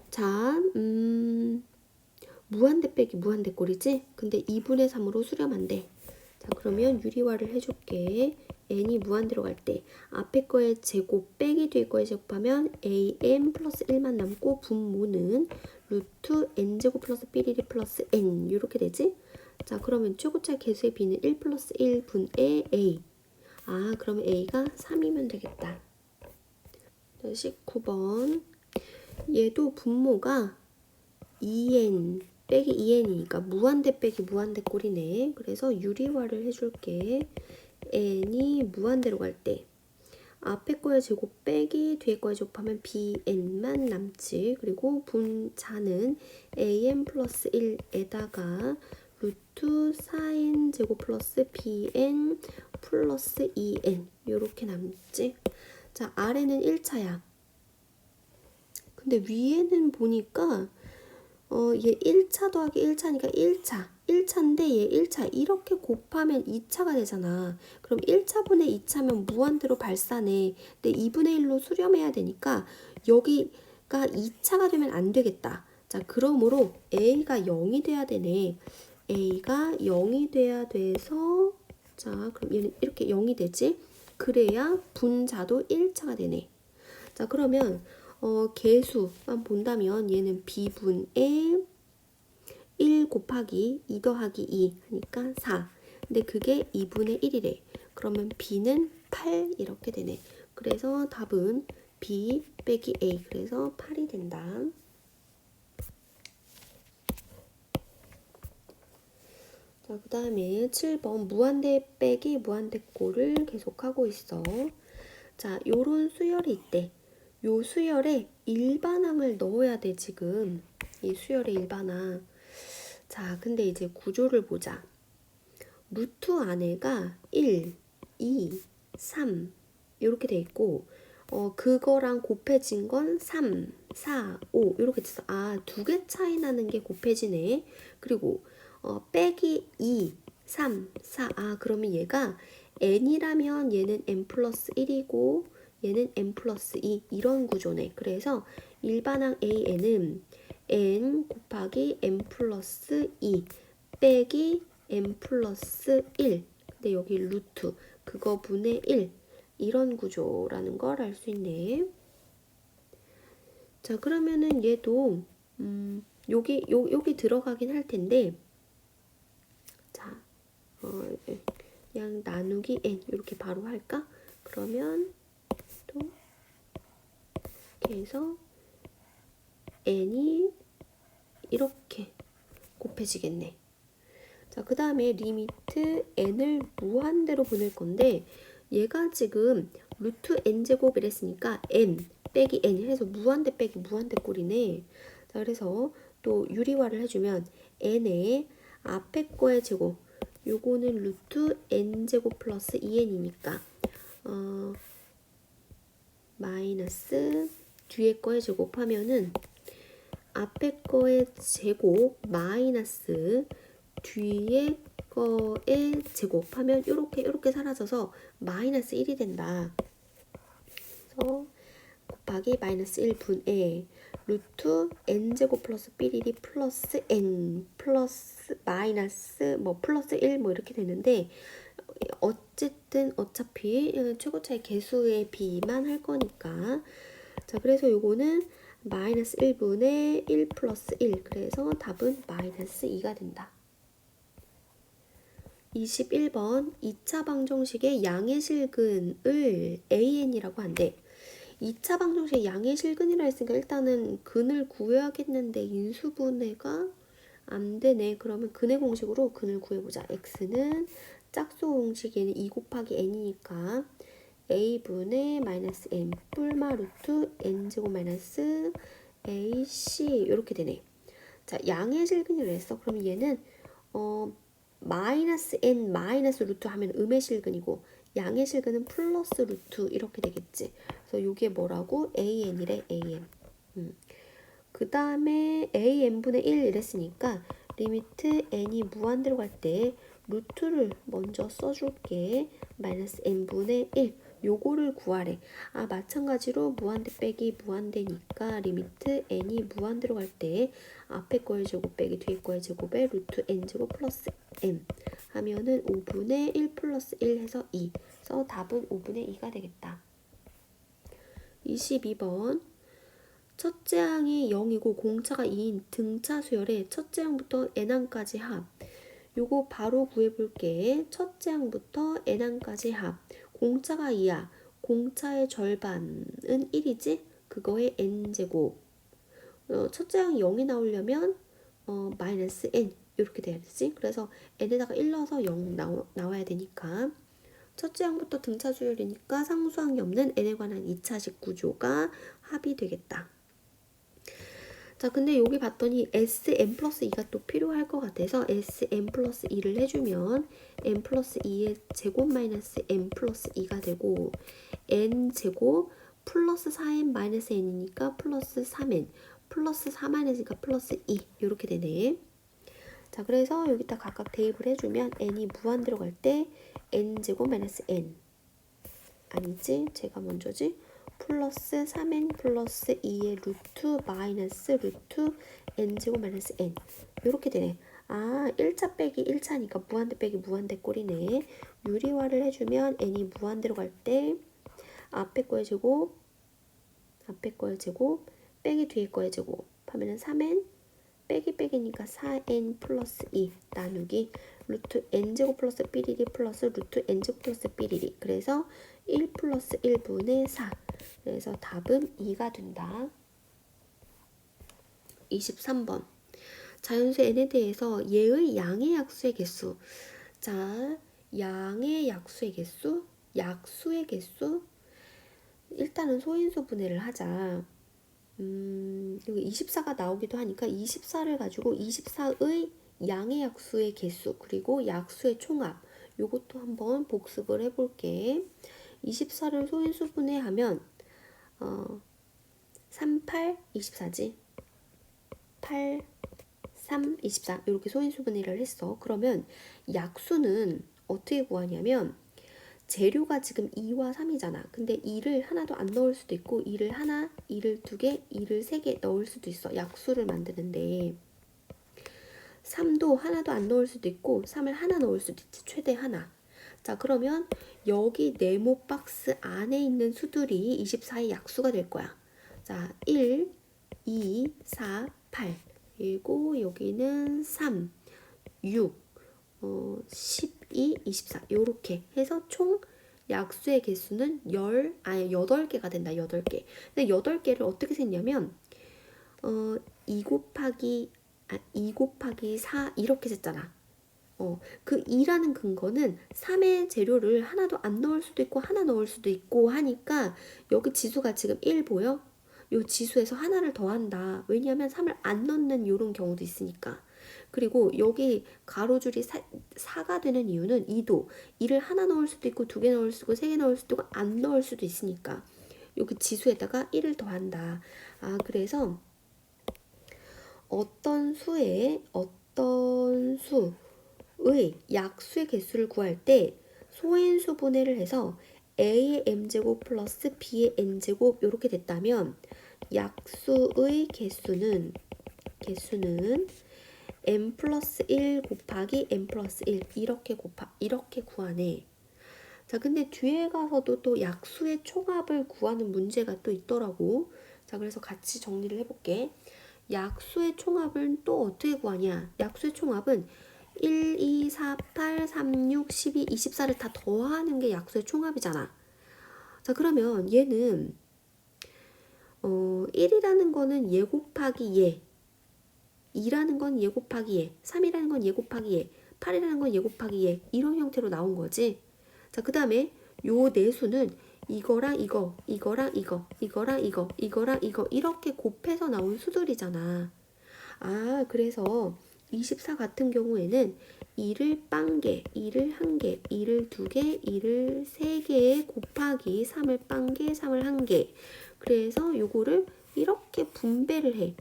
자, 무한대 빼기 무한대꼴이지? 근데 2분의 3으로 수렴한대. 자, 그러면 유리화를 해줄게. n이 무한대로 갈 때 앞에 거에 제곱 빼기 뒤에 거에 제곱하면 an 플러스 1만 남고 분모는 루트 n제곱 플러스 삐리리 플러스 n 이렇게 되지? 자, 그러면 최고차 개수의 b는 1 플러스 1분의 a. 아, 그러면 a가 3이면 되겠다. 19번. 얘도 분모가 2n 빼기 2n이니까 무한대 빼기 무한대 꼴이네. 그래서 유리화를 해줄게. n이 무한대로 갈 때 앞에 거에 제곱 빼기 뒤에 거에 제곱하면 bn만 남지. 그리고 분자는 an 플러스 1에다가 루트 4n 제곱 플러스 bn 플러스 2n 요렇게 남지. 자, 아래는 1차야. 근데 위에는 보니까 얘 1차 더하기 1차니까 1차인데 얘 1차 이렇게 곱하면 2차가 되잖아. 그럼 1차분의 2차면 무한대로 발산해. 근데 2분의 1로 수렴해야 되니까 여기가 2차가 되면 안 되겠다. 자, 그러므로 a가 0이 돼야 되네. a가 0이 돼야 돼서 자, 그럼 얘는 이렇게 0이 되지. 그래야 분자도 1차가 되네. 자, 그러면 개수만 본다면 얘는 b분의 1 곱하기 2 더하기 2 하니까 4. 근데 그게 2분의 1이래. 그러면 b는 8 이렇게 되네. 그래서 답은 b 빼기 a. 그래서 8이 된다. 자, 그 다음에 7번 무한대 빼기 무한대꼴을 계속하고 있어. 자, 요런 수열이 있대. 요 수열에 일반항을 넣어야 돼, 지금. 이 수열의 일반항. 자, 근데 이제 구조를 보자. 루트 안에가 1, 2, 3 이렇게 돼 있고 그거랑 곱해진 건 3, 4, 5 이렇게 돼서 두 개 차이 나는 게 곱해지네. 그리고 빼기 2, 3, 4 그러면 얘가 n이라면 얘는 n 플러스 1이고 얘는 n 플러스 2 이런 구조네. 그래서 일반항 an은 n 곱하기 n 플러스 2 빼기 n 플러스 1 근데 여기 루트 그거 분의 1 이런 구조라는 걸 알 수 있네. 자, 그러면은 얘도 여기 들어가긴 할 텐데 자, 그냥 나누기 n 이렇게 바로 할까? 그러면 또 이렇게 해서 n이 이렇게 곱해지겠네. 자, 그 다음에 리미트 n을 무한대로 보낼 건데 얘가 지금 루트 n제곱 이랬으니까 n 빼기 n 해서 무한대 빼기 무한대 꼴이네. 자, 그래서 또 유리화를 해주면 n의 앞에 거의 제곱 요거는 루트 n제곱 플러스 2n이니까 마이너스 뒤에 거의 제곱하면은 앞에 거의 제곱 마이너스 뒤에 거의 제곱하면 이렇게 사라져서 마이너스 1이 된다. 그래서 곱하기 마이너스 1분의 루트 n제곱 플러스 삐리리 플러스 n 플러스 마이너스 플러스 1 이렇게 되는데 어쨌든 어차피 최고차의 개수의 비만 할 거니까 자, 그래서 요거는 마이너스 1분의 1 플러스 1 그래서 답은 마이너스 2가 된다. 21번 2차 방정식의 양의 실근을 an이라고 한대. 2차 방정식의 양의 실근이라 했으니까 일단은 근을 구해야겠는데 인수분해가 안 되네. 그러면 근의 공식으로 근을 구해보자. x는 짝수 공식에는 2 곱하기 n이니까 a분의 마이너스 n 뿔마 루트 n제곱 마이너스 ac 이렇게 되네. 자, 양의 실근이라 했어. 그럼 얘는 마이너스 n 마이너스 루트 하면 음의 실근이고 양의 실근은 플러스 루트 이렇게 되겠지. 그래서 이게 뭐라고? an이래 an. 그 다음에 an분의 1 이랬으니까 리미트 n이 무한대로 갈 때 루트를 먼저 써줄게. 마이너스 n분의 1 요거를 구하래. 마찬가지로 무한대 빼기 무한대니까 리미트 n이 무한대로 갈 때 앞에 거의 제곱 빼기 뒤에 거의 제곱에 루트 n제곱 플러스 n 하면은 5분의 1 플러스 1 해서 2. 그래서 답은 5분의 2가 되겠다. 22번 첫째 항이 0이고 공차가 2인 등차 수열의 첫째 항부터 n항까지 합. 요거 바로 구해볼게. 첫째 항부터 n항까지 합. 공차가 2야. 공차의 절반은 1이지? 그거의 n제곱. 첫째 항이 0이 나오려면 마이너스 n 이렇게 돼야 되지? 그래서 n에다가 1 넣어서 0 나와야 되니까 첫째 항부터 등차 수열이니까 상수항이 없는 n에 관한 2차식 구조가 합이 되겠다. 자, 근데 여기 봤더니 Sn 플러스 2가 또 필요할 것 같아서 Sn 플러스 2를 해주면 n 플러스 2의 제곱 마이너스 n 플러스 2가 되고 n 제곱 플러스 4n 마이너스 n이니까 플러스 3n 플러스 4 마이너스니까 플러스 2 이렇게 되네. 자, 그래서 여기다 각각 대입을 해주면 n이 무한대로 갈 때 n 제곱 마이너스 n 아니지? 제가 먼저지? 플러스 3n 플러스 2의 루트 마이너스 루트 n제곱 마이너스 n 이렇게 되네. 1차 빼기 1차니까 무한대 빼기 무한대 꼴이네. 유리화를 해주면 n이 무한대로 갈 때 앞에 거의 제곱 빼기 뒤에 거의 제곱 하면은 3n 빼기 빼기니까 4n 플러스 2 나누기 루트 n제곱 플러스 삐리리 플러스 루트 n제곱 플러스 삐리리 그래서 1 플러스 1분의 4 그래서 답은 2가 된다. 23번 자연수 n에 대해서 얘의 양의 약수의 개수. 자, 양의 약수의 개수, 약수의 개수. 일단은 소인수 분해를 하자. 여기 24가 나오기도 하니까 24를 가지고 24의 양의 약수의 개수 그리고 약수의 총합 요것도 한번 복습을 해볼게. 24를 소인수 분해하면 3, 8, 24지. 8, 3, 24 이렇게 소인수 분해를 했어. 그러면 약수는 어떻게 구하냐면 재료가 지금 2와 3이잖아. 근데 2를 하나도 안 넣을 수도 있고 2를 하나, 2를 2개, 2를 3개 넣을 수도 있어. 약수를 만드는데 3도 하나도 안 넣을 수도 있고 3을 하나 넣을 수도 있지. 최대 하나. 자, 그러면 여기 네모 박스 안에 있는 수들이 24의 약수가 될 거야. 자, 1, 2, 4, 8 그리고 여기는 3, 6, 12, 24 요렇게 해서 총 약수의 개수는 8개가 된다. 8개. 근데 8개를 어떻게 셌냐면 2 곱하기 4 이렇게 셌잖아. 그 2라는 근거는 3의 재료를 하나도 안 넣을 수도 있고 하나 넣을 수도 있고 하니까 여기 지수가 지금 1 보여? 요 지수에서 하나를 더한다. 왜냐하면 3을 안 넣는 요런 경우도 있으니까. 그리고 여기 가로줄이 4가 되는 이유는 2도 2를 하나 넣을 수도 있고 2개 넣을 수도 있고 3개 넣을 수도 있고 안 넣을 수도 있으니까 여기 지수에다가 1을 더한다. 그래서 어떤 수의 약수의 개수를 구할 때 소인수 분해를 해서 a의 m제곱 플러스 b의 n제곱 이렇게 됐다면 약수의 개수는 m 플러스 1 곱하기 m 플러스 1 이렇게 구하네. 자, 근데 뒤에 가서도 또 약수의 총합을 구하는 문제가 또 있더라고. 자, 그래서 같이 정리를 해볼게. 약수의 총합은 또 어떻게 구하냐? 약수의 총합은 1, 2, 4, 8, 3, 6, 12, 24를 다 더하는 게 약수의 총합이잖아. 자, 그러면 얘는 1이라는 거는 얘 곱하기 얘, 2라는 건 얘 곱하기 얘, 3이라는 건 얘 곱하기 얘, 8이라는 건 얘 곱하기 얘 이런 형태로 나온 거지. 자, 그 다음에 요 내수는 이거랑 이거, 이거랑 이거, 이거랑 이거, 이거랑 이거 이렇게 곱해서 나온 수들이잖아. 그래서 24 같은 경우에는 2를 빵개, 2를 1개, 2를 2개, 2를 3개 곱하기 3을 빵개, 3을 1개. 그래서 요거를 이렇게 분배를 해.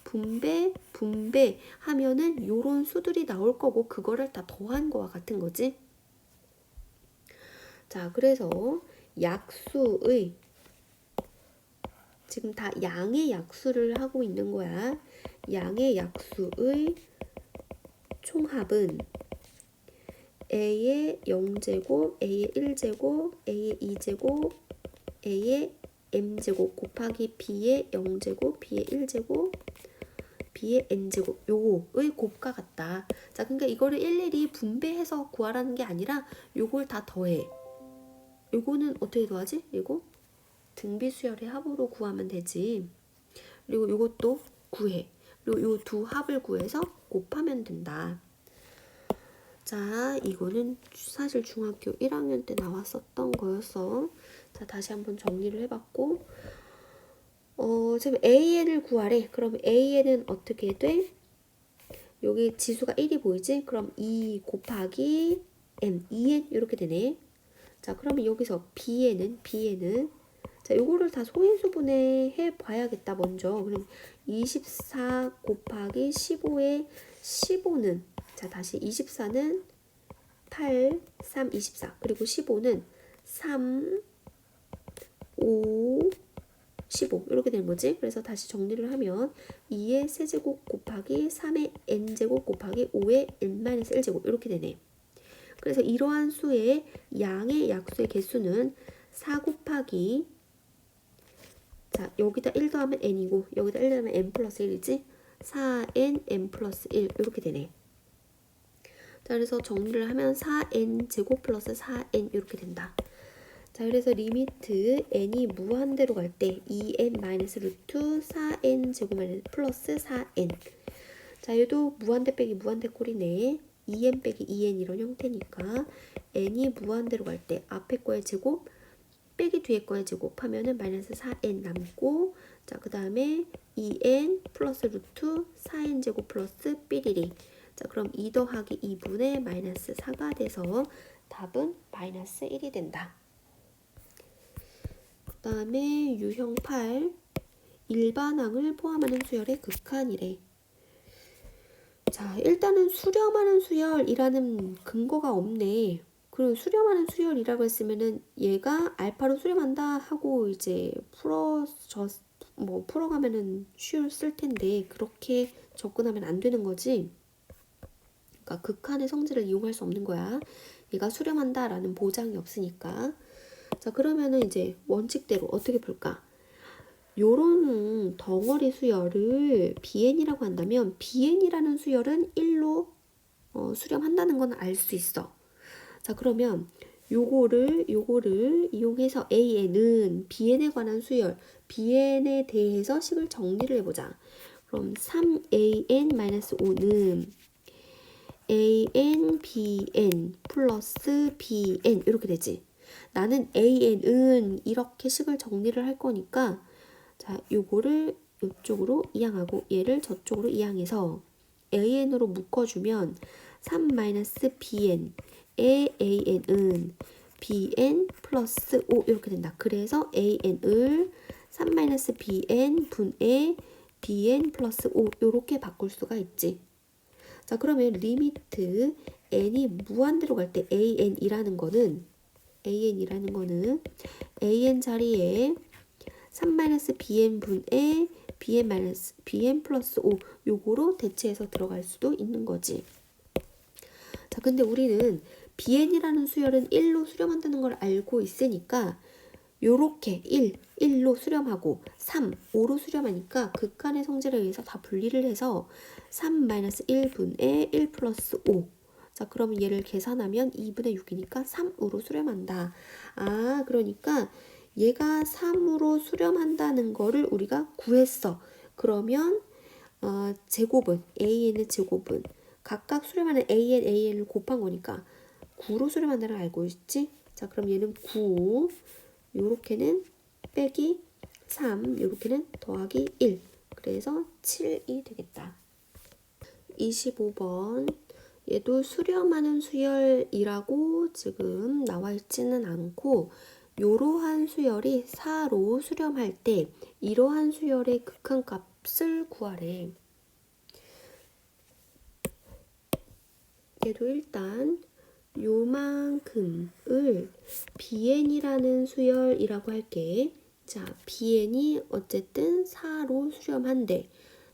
분배 하면은 요런 수들이 나올 거고 그거를 다 더한 거와 같은 거지. 자, 그래서 약수의 지금 다 양의 약수를 하고 있는 거야. 양의 약수의 총합은 a의 0제곱, a의 1제곱, a의 2제곱, a의 m제곱 곱하기 b의 0제곱, b의 1제곱, b의 n제곱 요거의 곱과 같다. 자, 그러니까 이거를 일일이 분배해서 구하라는 게 아니라 요걸 다 더해. 요거는 어떻게 더하지? 이거 등비수열의 합으로 구하면 되지. 그리고 요것도 구해. 그리고 요 두 합을 구해서 곱하면 된다. 자, 이거는 사실 중학교 1학년 때 나왔었던 거였어. 자, 다시 한번 정리를 해봤고 지금 AN을 구하래. 그럼 AN은 어떻게 돼? 여기 지수가 1이 보이지? 그럼 2 곱하기 N, 2N 이렇게 되네. 자, 그러면 여기서 B에는 자, 요거를 다 소인수분해 해 봐야겠다. 먼저. 그럼 24 곱하기 15에 15는 자, 다시 24는 8, 3, 24. 그리고 15는 3, 5, 15 이렇게 되는 거지. 그래서 다시 정리를 하면 2의 세제곱 곱하기 3의 n제곱 곱하기 5의 n-1제곱 이렇게 되네. 그래서 이러한 수의 양의 약수의 개수는 4 곱하기 자, 여기다 1 더하면 n이고 여기다 1 더하면 n 플러스 1이지. 4n n 플러스 1 이렇게 되네. 자, 그래서 정리를 하면 4n 제곱 플러스 4n 이렇게 된다. 자, 그래서 리미트 n이 무한대로 갈 때 2n 마이너스 루트 4n 제곱 플러스 4n 자, 얘도 무한대 빼기 무한대 꼴이네. 2n 빼기 2n 이런 형태니까 n이 무한대로 갈 때 앞에 거의 제곱 빼기 뒤에 거의 제곱 하면은 마이너스 4n 남고, 자, 그 다음에 2n 플러스 루트 4n 제곱 플러스 삐리리. 자, 그럼 2 더하기 2분의 마이너스 4가 돼서 답은 마이너스 1이 된다. 그 다음에 유형 8, 일반항을 포함하는 수열의 극한이래. 자, 일단은 수렴하는 수열이라는 근거가 없네. 그리고 수렴하는 수열이라고 했으면은 얘가 알파로 수렴한다 하고 이제 풀어가면은 쉬울 텐데 그렇게 접근하면 안 되는 거지. 그러니까 극한의 성질을 이용할 수 없는 거야. 얘가 수렴한다라는 보장이 없으니까. 자, 그러면은 이제 원칙대로 어떻게 풀까? 요런 덩어리 수열을 BN이라고 한다면 BN이라는 수열은 1로 수렴한다는 건 알 수 있어. 자, 그러면 요거를 이용해서 AN은 BN에 관한 수열, BN에 대해서 식을 정리를 해보자. 그럼 3AN-5는 AN, BN 플러스 BN 이렇게 되지. 나는 AN은 이렇게 식을 정리를 할 거니까, 자, 요거를 이쪽으로 이항하고 얘를 저쪽으로 이항해서 AN으로 묶어주면 3-BN 의 AN은 BN 플러스 5 이렇게 된다. 그래서 AN을 3-BN 분의 BN 플러스 5 이렇게 바꿀 수가 있지. 자, 그러면 리미트 n이 무한대로 갈 때 AN이라는 거는 AN 자리에 3-BN 분의 BN 플러스 5 요거로 대체해서 들어갈 수도 있는 거지. 자, 근데 우리는 BN이라는 수열은 1로 수렴한다는 걸 알고 있으니까 요렇게 1로 수렴하고 3, 5로 수렴하니까 극한의 성질에 의해서 다 분리를 해서 3-1분의 1 플러스 5. 자, 그러면 얘를 계산하면 2분의 6이니까 3으로 수렴한다. 아, 그러니까 얘가 3으로 수렴한다는 거를 우리가 구했어. 그러면 제곱은 AN의 제곱은 각각 수렴하는 AN을 곱한 거니까 9로 수렴한다는 걸 알고 있지? 자, 그럼 얘는 9, 요렇게는 빼기 3, 요렇게는 더하기 1. 그래서 7이 되겠다. 25번. 얘도 수렴하는 수열이라고 지금 나와 있지는 않고, 이러한 수열이 4로 수렴할 때 이러한 수열의 극한값을 구하래. 얘도 일단 요만큼을 BN이라는 수열이라고 할게. 자, BN이 어쨌든 4로 수렴한대.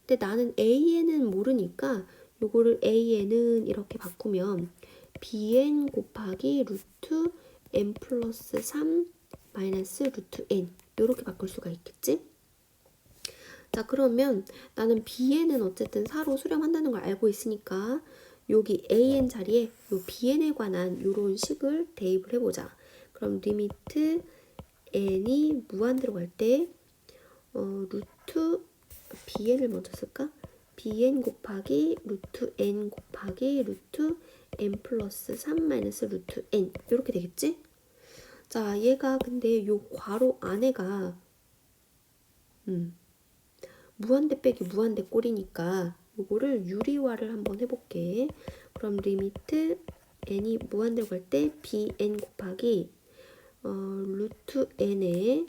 근데 나는 AN은 모르니까 요거를 AN은 이렇게 바꾸면 BN 곱하기 루트 N 플러스 3 마이너스 루트 N 요렇게 바꿀 수가 있겠지? 자, 그러면 나는 BN은 어쨌든 4로 수렴한다는 걸 알고 있으니까 여기 AN 자리에 요 BN에 관한 요런 식을 대입을 해보자. 그럼 리미트 N이 무한대로 갈 때 루트 BN을 먼저 쓸까? BN 곱하기 루트 N 곱하기 루트 N 플러스 3 마이너스 루트 N 이렇게 되겠지? 자, 얘가 근데 요 괄호 안에가 무한대 빼기 무한대 꼴이니까 요거를 유리화를 한번 해볼게. 그럼 리미트 n이 무한대로 갈 때 bn 곱하기 루트 n에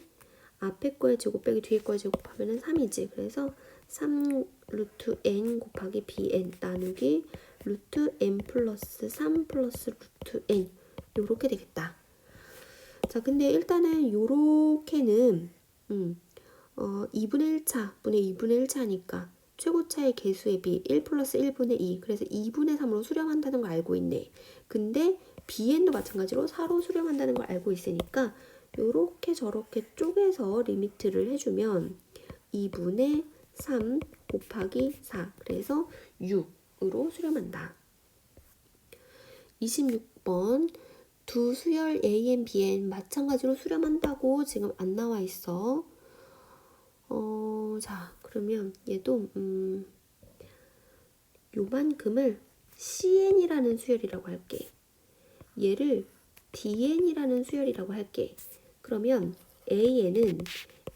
앞에 거의 제곱 빼기 뒤에 거의 제곱하면은 3이지. 그래서 3 루트 n 곱하기 bn 나누기 루트 n 플러스 3 플러스 루트 n 요렇게 되겠다. 자, 근데 일단은 요렇게는 2분의 1차 분의 2분의 1차니까 최고차의 개수의 비 1 플러스 1분의 2 그래서 2분의 3으로 수렴한다는 걸 알고 있네. 근데 bn도 마찬가지로 4로 수렴한다는 걸 알고 있으니까 요렇게 저렇게 쪼개서 리미트를 해주면 2분의 3 곱하기 4 그래서 6으로 수렴한다. 26번 두 수열 AN, BN 마찬가지로 수렴한다고 지금 안 나와 있어. 자, 그러면 얘도 요만큼을 cn이라는 수열이라고 할게. 얘를 dn이라는 수열이라고 할게. 그러면 an은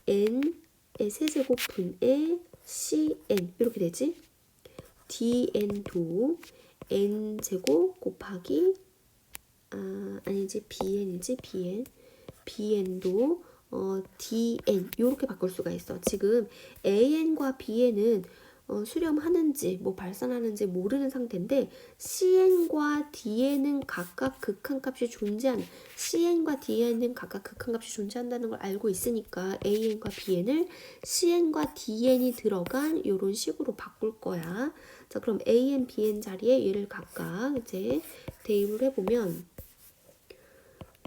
n의 세제곱 분의 cn 이렇게 되지? dn도 n제곱 곱하기 아니지 bn이지 bn도 dn 이렇게 바꿀 수가 있어. 지금 an과 bn은 수렴하는지 뭐 발산하는지 모르는 상태인데 cn과 dn은 각각 극한값이 존재하는 cn과 dn은 각각 극한값이 존재한다는 걸 알고 있으니까 an과 bn을 cn과 dn이 들어간 이런 식으로 바꿀 거야. 자, 그럼 an, bn 자리에 얘를 각각 이제 대입을 해보면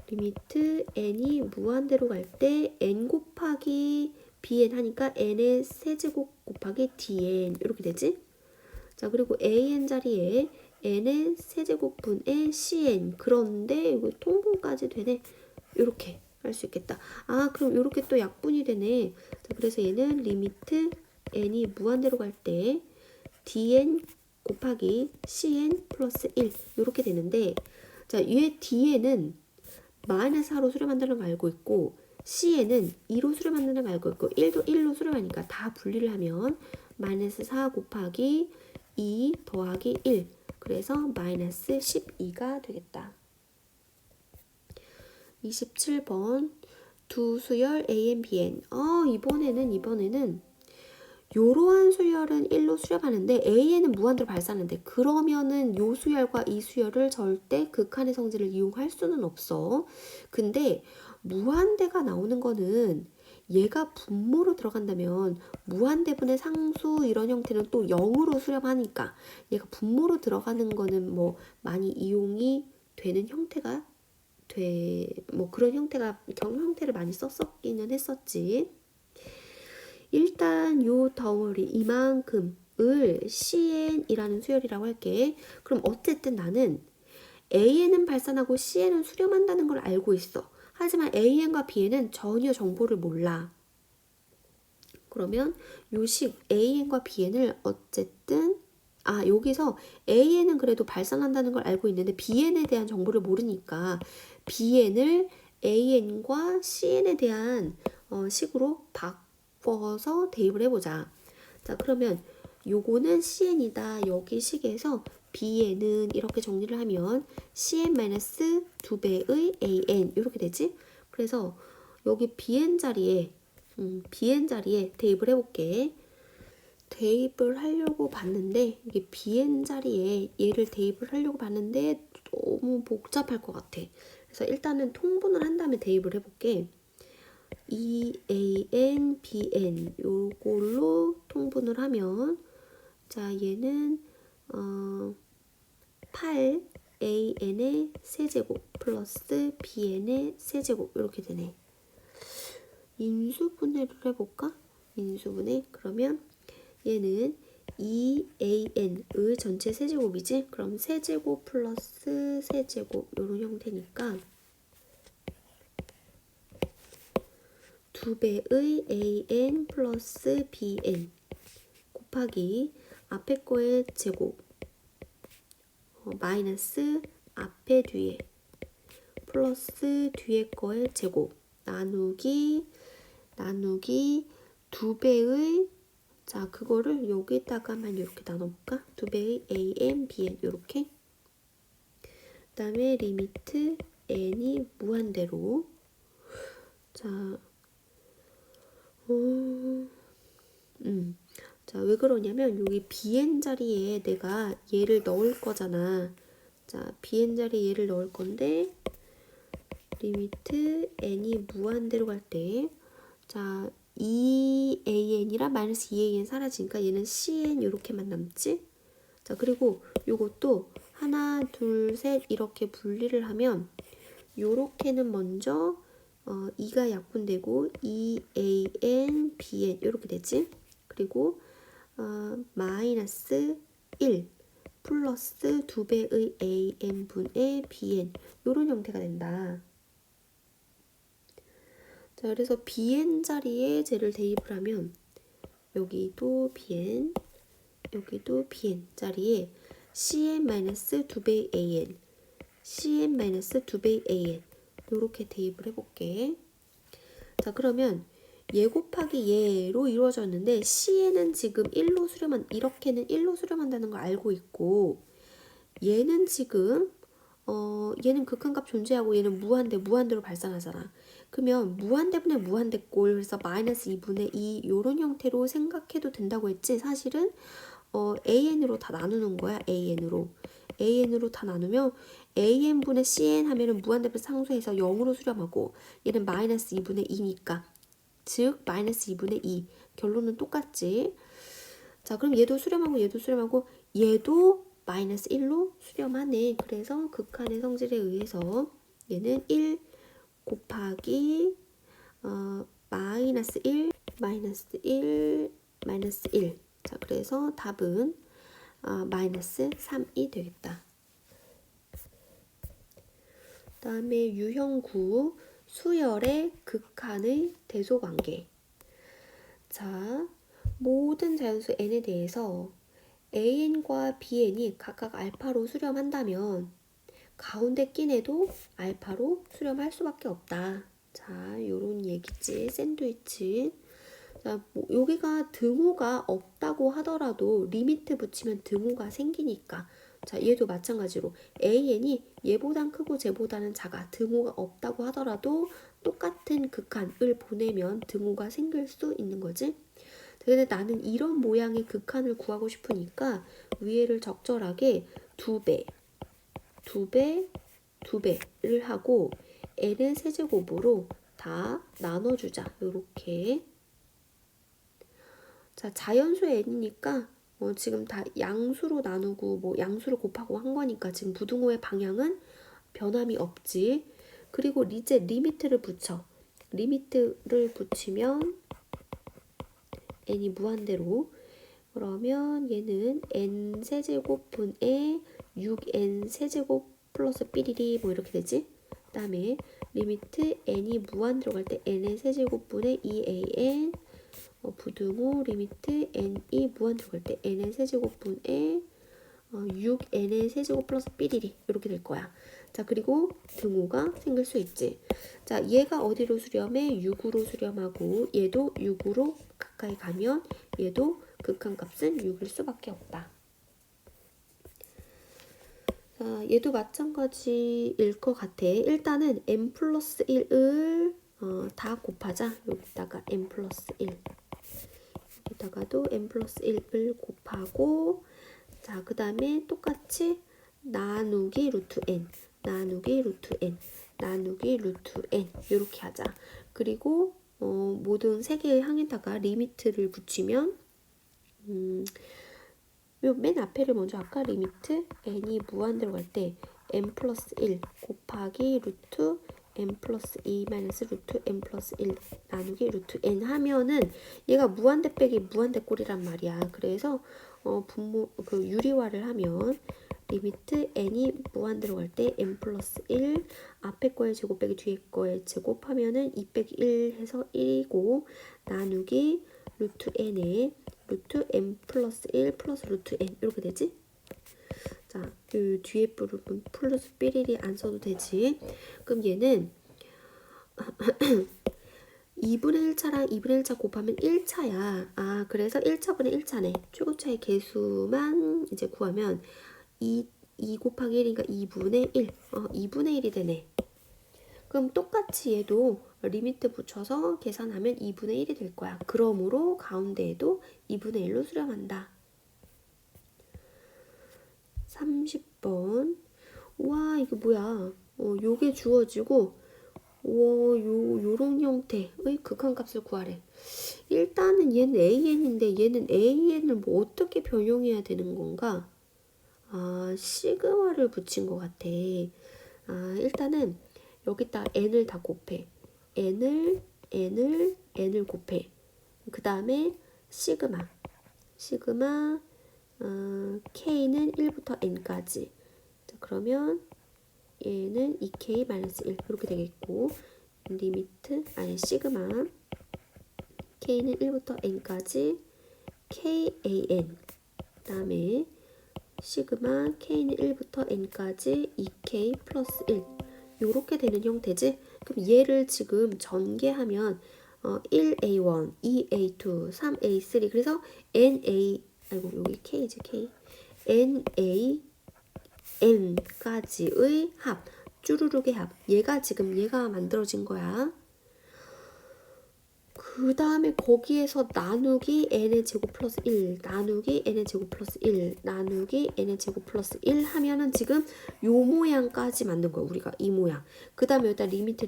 리미트 n이 무한대로 갈 때 n 곱하기 bn 하니까 n의 세제곱 곱하기 dn 이렇게 되지? 자, 그리고 an 자리에 n의 세제곱분의 cn 그런데 이거 통분까지 되네. 이렇게 할 수 있겠다. 그럼 이렇게 또 약분이 되네. 자, 그래서 얘는 리미트 n이 무한대로 갈 때 dn 곱하기 cn 플러스 1 이렇게 되는데 자, 얘 dn은 마이너스 4로 수렴한다는 걸 알고 있고 cn은 2로 수렴한다는 걸 알고 있고 1도 1로 수렴하니까 다 분리를 하면 마이너스 4 곱하기 2 더하기 1 그래서 마이너스 12가 되겠다. 27번 두 수열 AN, BN 이번에는 요러한 수열은 1로 수렴하는데 AN은 무한대로 발산하는데 그러면은 요 수열과 이 수열을 절대 극한의 성질을 이용할 수는 없어. 근데 무한대가 나오는 거는 얘가 분모로 들어간다면 무한대분의 상수 이런 형태는 또 0으로 수렴하니까 얘가 분모로 들어가는 거는 뭐 많이 이용이 되는 형태가 뭐 그런 형태를 많이 썼었기는 했었지. 일단 요 덩어리 이만큼을 CN이라는 수열이라고 할게. 그럼 어쨌든 나는 AN은 발산하고 CN은 수렴한다는 걸 알고 있어. 하지만 AN과 BN은 전혀 정보를 몰라. 그러면 요식 AN과 BN을 어쨌든 여기서 AN은 그래도 발산한다는 걸 알고 있는데 BN에 대한 정보를 모르니까 BN을 AN과 CN에 대한 식으로 바꿔서 대입을 해보자. 자, 그러면 요거는 CN이다. 여기 식에서 BN은 이렇게 정리를 하면 CN-2배의 AN 이렇게 되지? 그래서 여기 BN 자리에 대입을 해볼게. 대입을 하려고 봤는데 이게 BN 자리에 얘를 대입을 하려고 봤는데 너무 복잡할 것 같아. 그래서 일단은 통분을 한 다음에 대입을 해볼게. EAN, BN 요걸로 통분을 하면 자 얘는 8AN의 세제곱 플러스 BN의 세제곱 이렇게 되네. 인수분해를 해볼까? 인수분해 그러면 얘는 2AN의 전체 세제곱이지? 그럼 세제곱 플러스 세제곱 이런 형태니까 2배의 AN 플러스 BN 곱하기 앞에 거의 제곱 마이너스 앞에 뒤에 플러스 뒤에 거의 제곱 나누기 2배의 자 그거를 여기다가만 이렇게 나눠볼까? 2배의 AN, BN 이렇게 그 다음에 리미트 n이 무한대로 자 자, 왜 그러냐면 여기 bn 자리에 내가 얘를 넣을 거잖아. 자, bn 자리에 얘를 넣을 건데 리미트 n이 무한대로 갈 때 자, 2an이랑 마이너스 2an 사라지니까 얘는 cn 이렇게만 남지? 자, 그리고 요것도 하나, 둘, 셋 이렇게 분리를 하면 요렇게는 먼저 2가 약분되고 2an, bn 이렇게 되지? 그리고 마이너스 1 플러스 2배의 an분의 bn 이런 형태가 된다. 자, 그래서 bn 자리에 쟤를 대입을 하면 여기도 bn, 여기도 bn 자리에 cn-2배 an, cn-2배 an 이렇게 대입을 해볼게. 자, 그러면 얘 곱하기 얘로 이루어졌는데 cn은 지금 1로 수렴한, 이렇게는 1로 수렴한다는 걸 알고 있고, 얘는 지금 얘는 극한값 존재하고 얘는 무한대로 발산하잖아. 그러면 무한대분의 무한대꼴, 그래서 마이너스 2분의 2 요런 형태로 생각해도 된다고 했지. 사실은 an으로 다 나누는 거야. an으로 다 나누면 an분의 cn 하면은 무한대분 상수해서 0으로 수렴하고, 얘는 마이너스 2분의 2니까 즉 마이너스 2분의 2 결론은 똑같지. 자, 그럼 얘도 수렴하고 얘도 마이너스 1로 수렴하네. 그래서 극한의 성질에 의해서 얘는 1 곱하기 마이너스 1, 마이너스 1, 마이너스 1. 자, 그래서 답은 마이너스 3이 되겠다. 그 다음에 유형 9, 수열의 극한의 대소관계. 자, 모든 자연수 n에 대해서 an과 bn이 각각 알파로 수렴한다면 가운데 낀 애도 알파로 수렴할 수밖에 없다. 자, 요런 얘기지. 샌드위치. 자, 뭐 여기가 등호가 없다고 하더라도 리미트 붙이면 등호가 생기니까. 자, 얘도 마찬가지로 an이 얘보단 크고 쟤보다는 작아. 등호가 없다고 하더라도 똑같은 극한을 보내면 등호가 생길 수 있는 거지. 근데 나는 이런 모양의 극한을 구하고 싶으니까 위에를 적절하게 2배, 2배, 2배를 하고 n은 세제곱으로 다 나눠주자. 요렇게. 자, 자연수 n이니까 지금 다 양수로 나누고 뭐 양수를 곱하고 한 거니까 지금 부등호의 방향은 변함이 없지. 그리고 이제 리미트를 붙여. 리미트를 붙이면 n이 무한대로, 그러면 얘는 n 세제곱 분의 6n 세제곱 플러스 삐리리 뭐 이렇게 되지. 그 다음에 리미트 n이 무한대로 갈 때 n의 세제곱 분의 2an 부등호 리미트 n이 무한대로 갈 때 n의 세제곱 분의 6n의 세제곱 플러스 삐리리 이렇게 될 거야. 자, 그리고 등호가 생길 수 있지. 자, 얘가 어디로 수렴해? 6으로 수렴하고 얘도 6으로 가까이 가면 얘도 극한값은 6일 수밖에 없다. 자, 얘도 마찬가지일 것 같아. 일단은 n 플러스 1을 다 곱하자. 여기다가 n 플러스 1 여기다가도 n 플러스 1을 곱하고, 자, 그 다음에 똑같이 나누기 루트 n, 나누기 루트 n, 나누기 루트 n 이렇게 하자. 그리고 모든 세 개의 항에다가 리미트를 붙이면 맨 앞에를 먼저 할까? 리미트 n이 무한대로 갈 때 n 플러스 1 곱하기 루트 n 플러스 2 마이너스 루트 n 플러스 1 나누기 루트 n 하면은 얘가 무한대 빼기 무한대 꼴이란 말이야. 그래서 그 유리화를 하면 리미트 n이 무한대로 갈 때 n 플러스 1 앞에 거의 제곱 빼기 뒤에 거의 제곱하면은 2 빼기 1 해서 1이고 나누기 루트 n에 루트 n 플러스 1 플러스 루트 n 이렇게 되지? 자, 이 뒤에 부분 플러스 삐리리 안 써도 되지. 그럼 얘는 2분의 1차랑 2분의 1차 곱하면 1차야. 아, 그래서 1차분의 1차네. 최고차의 개수만 이제 구하면 2 곱하기 1이니까 2분의 1. 2분의 1이 되네. 그럼 똑같이 얘도 리미트 붙여서 계산하면 2분의 1이 될 거야. 그러므로 가운데에도 2분의 1로 수렴한다. 30번. 와, 이거 뭐야. 요게 주어지고, 요런 형태의 극한값을 구하래. 일단은 얘는 an인데 얘는 an을 뭐 어떻게 변형해야 되는 건가? 아, 시그마를 붙인 것 같아. 아, 일단은 여기다 n을 다 곱해. n을 곱해. 그 다음에 시그마 k는 1부터 n까지. 자, 그러면 얘는 2k-1 이렇게 되겠고, 리미트 시그마 k는 1부터 n까지 kan 그 다음에 시그마 k는 1부터 n까지 2k 플러스 1 요렇게 되는 형태지. 그럼 얘를 지금 전개하면 1a1, 2a2, 3a3 그래서 na 아이고 여기 k지 k na n까지의 합 쭈루룩의 합 얘가 지금 얘가 만들어진 거야. 그 다음에 거기에서 나누기 n의 제곱 플러스 1 나누기 n의 제곱 플러스 1 나누기 n의 제곱 플러스 1 하면은 지금 요 모양까지 만든 거야 우리가 이 모양. 그 다음에 여기다 리미트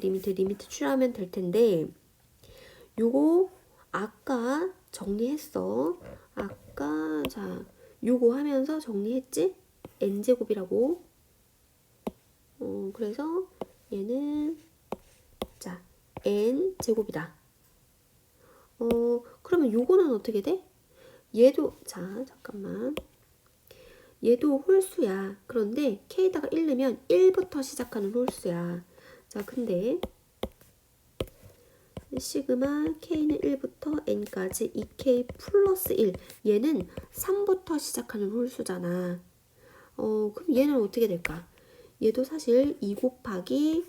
취하면 될 텐데 요거 아까 정리했어. 아까 자 요거 하면서 정리했지? n제곱이라고. 그래서 얘는 자 n제곱이다. 그러면 요거는 어떻게 돼? 얘도 자 잠깐만 얘도 홀수야. 그런데 k에다가 1 넣으면 1부터 시작하는 홀수야. 자 근데 시그마 k는 1부터 n까지 2k 플러스 1 얘는 3부터 시작하는 홀수잖아. 그럼 얘는 어떻게 될까? 얘도 사실 2 곱하기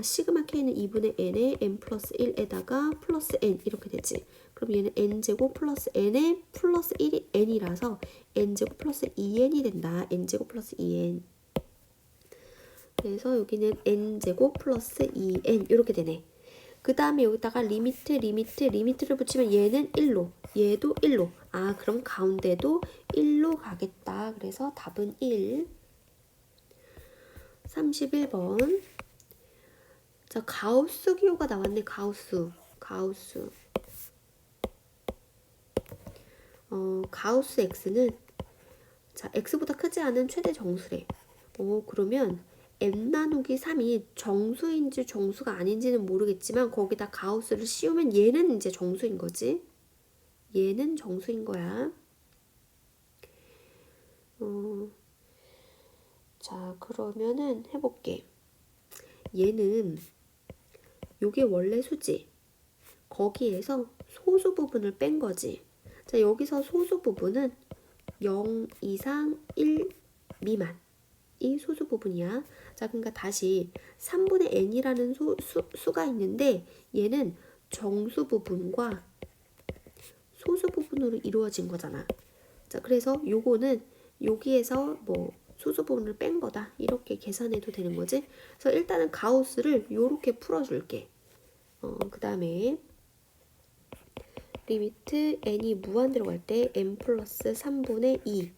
시그마 k는 2분의 n에 n 플러스 1에다가 플러스 n 이렇게 되지. 그럼 얘는 n제곱 플러스 n에 플러스 1이 n이라서 n제곱 플러스 2n이 된다. n제곱 플러스 2n. 그래서 여기는 n제곱 플러스 2n 이렇게 되네. 그 다음에 여기다가 리미트를 붙이면 얘는 1로 얘도 1로 아 그럼 가운데도 1로 가겠다. 그래서 답은 1. 31번 자 가우스 기호가 나왔네. 가우스 가우스 x는 자 x보다 크지 않은 최대 정수래. 그러면 n 나누기 3이 정수인지 정수가 아닌지는 모르겠지만 거기다 가우스를 씌우면 얘는 이제 정수인 거지. 얘는 정수인 거야. 자 그러면은 해볼게. 얘는 요게 원래 수지. 거기에서 소수 부분을 뺀 거지. 자 여기서 소수 부분은 0 이상 1 미만 이 소수 부분이야. 자 그러니까 다시 3분의 n이라는 수가 있는데 얘는 정수 부분과 소수 부분으로 이루어진 거잖아. 자 그래서 요거는 여기에서 뭐 소수 부분을 뺀 거다 이렇게 계산해도 되는 거지. 그래서 일단은 가우스를 요렇게 풀어줄게. 그 다음에 리미트 n이 무한대로 갈 때 n 플러스 3분의 2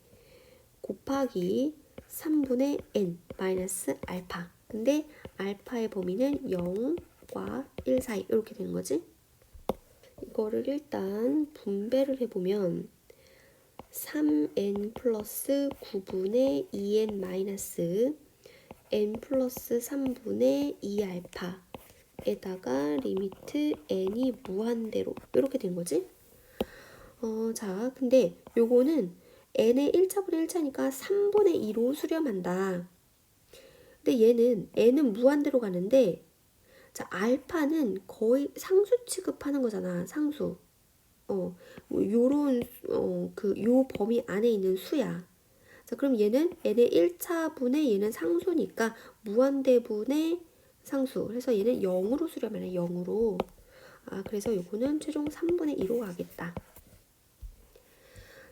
곱하기 3분의 n 마이너스 알파. 근데 알파의 범위는 0과 1 사이 이렇게 되는 거지. 이거를 일단 분배를 해보면 3n 플러스 9분의 2n 마이너스 n 플러스 3분의 2 알파에다가 리미트 n이 무한대로 이렇게 된 거지. 자 근데 요거는 n의 1차분의 1차니까 3분의 2로 수렴한다. 근데 얘는 n은 무한대로 가는데 자 알파는 거의 상수 취급하는 거잖아. 상수. 뭐 요런 요 범위 안에 있는 수야. 자 그럼 얘는 n의 1차분의 얘는 상수니까 무한대분의 상수. 그래서 얘는 0으로 수렴하네. 0으로. 그래서 요거는 최종 3분의 2로 가겠다.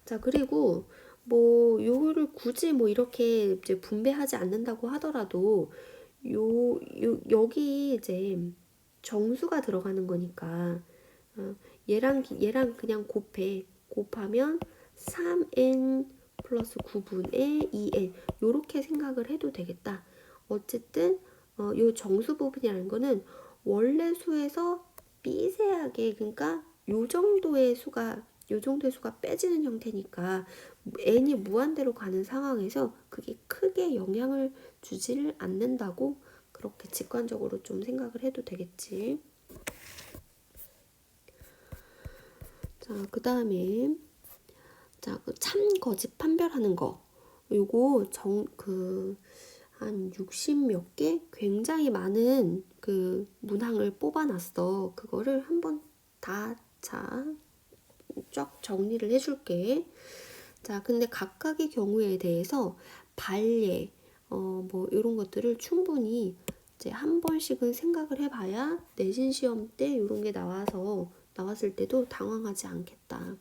자 그리고 뭐 요거를 굳이 뭐 이렇게 이제 분배하지 않는다고 하더라도 여기 이제 정수가 들어가는 거니까 얘랑 그냥 곱하면 3n 플러스 9분의 2n 요렇게 생각을 해도 되겠다. 어쨌든 요 정수 부분이라는 거는 원래 수에서 미세하게 그러니까 요 정도의 수가 빼지는 형태니까 n이 무한대로 가는 상황에서 그게 크게 영향을 주지를 않는다고 그렇게 직관적으로 좀 생각을 해도 되겠지. 자, 그 다음에 자, 그 참 거짓 판별하는 거. 요거 한 60 몇 개 굉장히 많은 그 문항을 뽑아놨어. 그거를 한번 쫙 정리를 해줄게. 자, 근데 각각의 경우에 대해서 발예, 뭐 이런 것들을 충분히 이제 한 번씩은 생각을 해봐야 내신 시험 때 이런 게 나왔을 때도 당황하지 않겠다.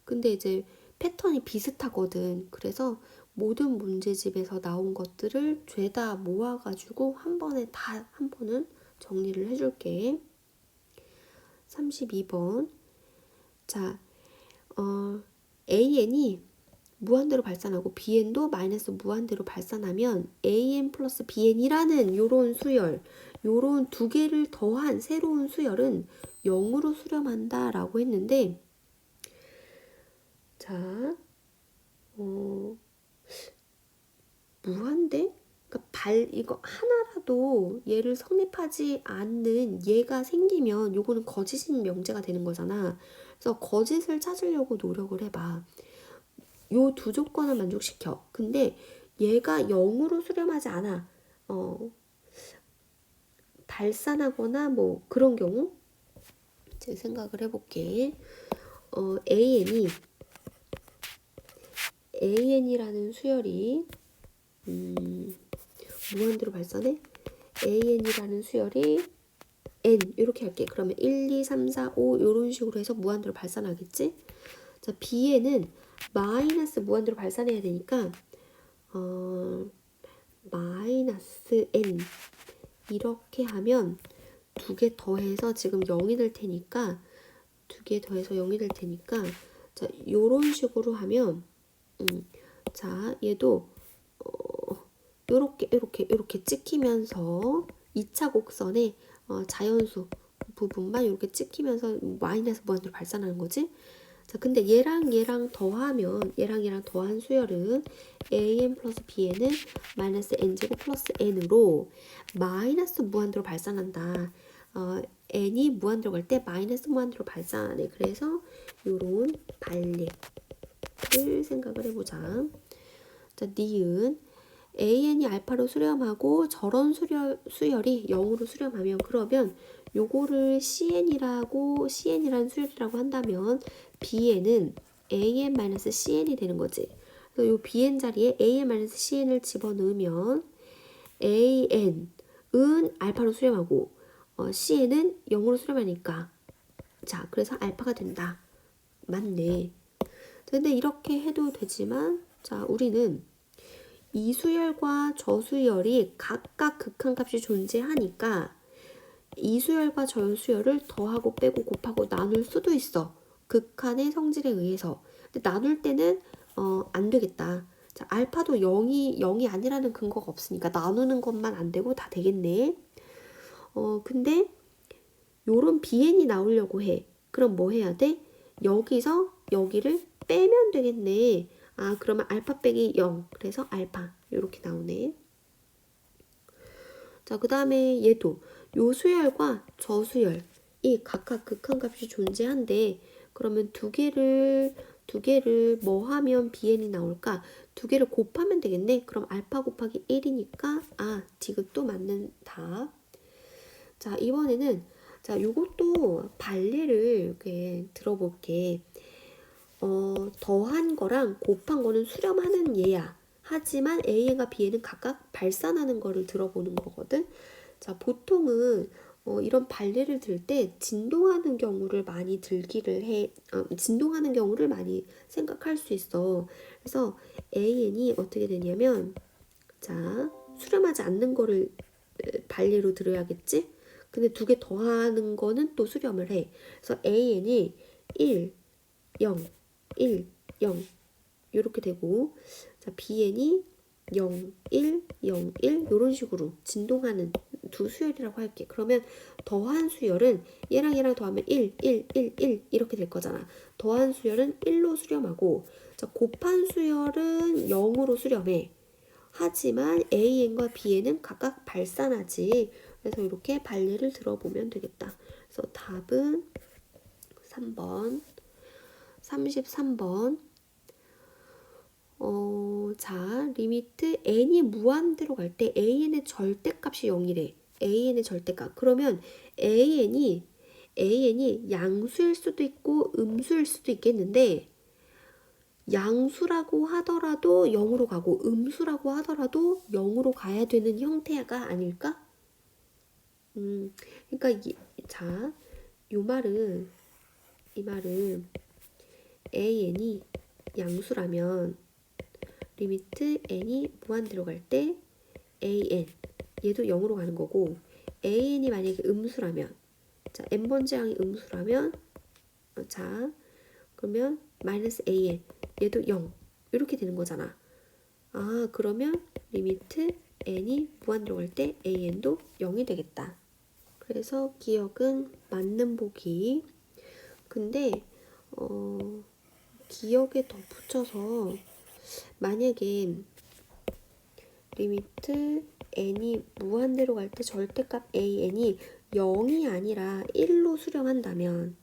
근데 이제 패턴이 비슷하거든. 그래서 모든 문제집에서 나온 것들을 죄다 모아가지고 한 번은 정리를 해줄게. 32번. 자, AN이 무한대로 발산하고 BN도 마이너스 무한대로 발산하면 AN 플러스 BN이라는 요런 수열, 요런 두 개를 더한 새로운 수열은 0으로 수렴한다 라고 했는데, 자, 무한대? 그러니까 이거 하나라도 얘를 성립하지 않는 얘가 생기면 요거는 거짓인 명제가 되는 거잖아. 그래서 거짓을 찾으려고 노력을 해봐. 요 두 조건을 만족시켜. 근데 얘가 0으로 수렴하지 않아. 발산하거나 뭐 그런 경우 이제 생각을 해볼게. AN이라는 수열이 무한대로 발산해? AN이라는 수열이 N 이렇게 할게. 그러면 1, 2, 3, 4, 5 이런 식으로 해서 무한대로 발산하겠지? 자, B에는 마이너스 무한대로 발산해야 되니까 마이너스 N 이렇게 하면 두 개 더해서 지금 0이 될 테니까 두 개 더해서 0이 될 테니까 자, 요런 식으로 하면 자, 얘도 요렇게 찍히면서 2차 곡선에 자연수 부분만 이렇게 찍히면서 마이너스 무한대로 발산하는 거지. 자, 근데 얘랑 더한 수열은 AN 플러스 BN은 마이너스 N제곱 플러스 N으로 마이너스 무한대로 발산한다. N이 무한대로 갈 때 마이너스 무한대로 발산해. 그래서 요런 발례를 생각을 해보자. 자, 니은 AN이 알파로 수렴하고 저런 수열이 0으로 수렴하면 그러면 요거를 CN이라는 수열이라고 한다면 BN은 AN-CN이 되는 거지. 그래서 요 BN 자리에 AN-CN을 집어넣으면 AN은 알파로 수렴하고 CN은 0으로 수렴하니까 자, 그래서 알파가 된다. 맞네. 근데 이렇게 해도 되지만 자, 우리는 이 수열과 저 수열이 각각 극한값이 존재하니까 이 수열과 저 수열을 더하고 빼고 곱하고 나눌 수도 있어. 극한의 성질에 의해서. 근데 나눌 때는 안 되겠다. 자, 알파도 0이 아니라는 근거가 없으니까 나누는 것만 안 되고 다 되겠네. 근데 요런 BN이 나오려고 해. 그럼 뭐 해야 돼? 여기서 여기를 빼면 되겠네. 아, 그러면 알파 빼기 0. 그래서 알파. 이렇게 나오네. 자, 그 다음에 얘도 요 수열과 저 수열이 각각 극한값이 존재한데 그러면 두 개를 뭐 하면 BN이 나올까? 두 개를 곱하면 되겠네. 그럼 알파 곱하기 1이니까 디귿도 맞는 답. 자, 이번에는 자, 요것도 발례를 이렇게 들어볼게. 더한 거랑 곱한 거는 수렴하는 예야. 하지만 A과 B에는 각각 발산하는 거를 들어보는 거거든. 자, 보통은 이런 발례를 들 때 진동하는 경우를 많이 진동하는 경우를 많이 생각할 수 있어. 그래서 AN이 어떻게 되냐면, 자, 수렴하지 않는 거를 발례로 들어야겠지? 근데 두 개 더하는 거는 또 수렴을 해. 그래서 AN이 1, 0, 1, 0 이렇게 되고 자, BN이 0, 1, 0, 1 이런 식으로 진동하는 두 수열이라고 할게. 그러면 더한 수열은 얘랑 더하면 1, 1, 1, 1 이렇게 될 거잖아. 더한 수열은 1로 수렴하고 자, 곱한 수열은 0으로 수렴해. 하지만 AN과 BN은 각각 발산하지. 그래서 이렇게 발례를 들어보면 되겠다. 그래서 답은 3번. 33번. 자, 리미트 n이 무한대로 갈 때 an의 절대값이 0이래. an의 절대값. 그러면 an이 양수일 수도 있고 음수일 수도 있겠는데 양수라고 하더라도 0으로 가고 음수라고 하더라도 0으로 가야 되는 형태가 아닐까? 그러니까 자, 이 말은 an이 양수라면 리미트 n이 무한대로 갈 때 an 얘도 0으로 가는 거고, an이 만약에 음수라면, 자 n번째 항이 음수라면, 자 그러면 마이너스 an 얘도 0 이렇게 되는 거잖아. 아 그러면 리미트 n이 무한대로 갈 때 an도 0이 되겠다. 그래서 기억은 맞는 보기. 근데 기억에 더 붙여서 만약에 리미트 n이 무한대로 갈 때 절대값 an이 0이 아니라 1로 수렴한다면,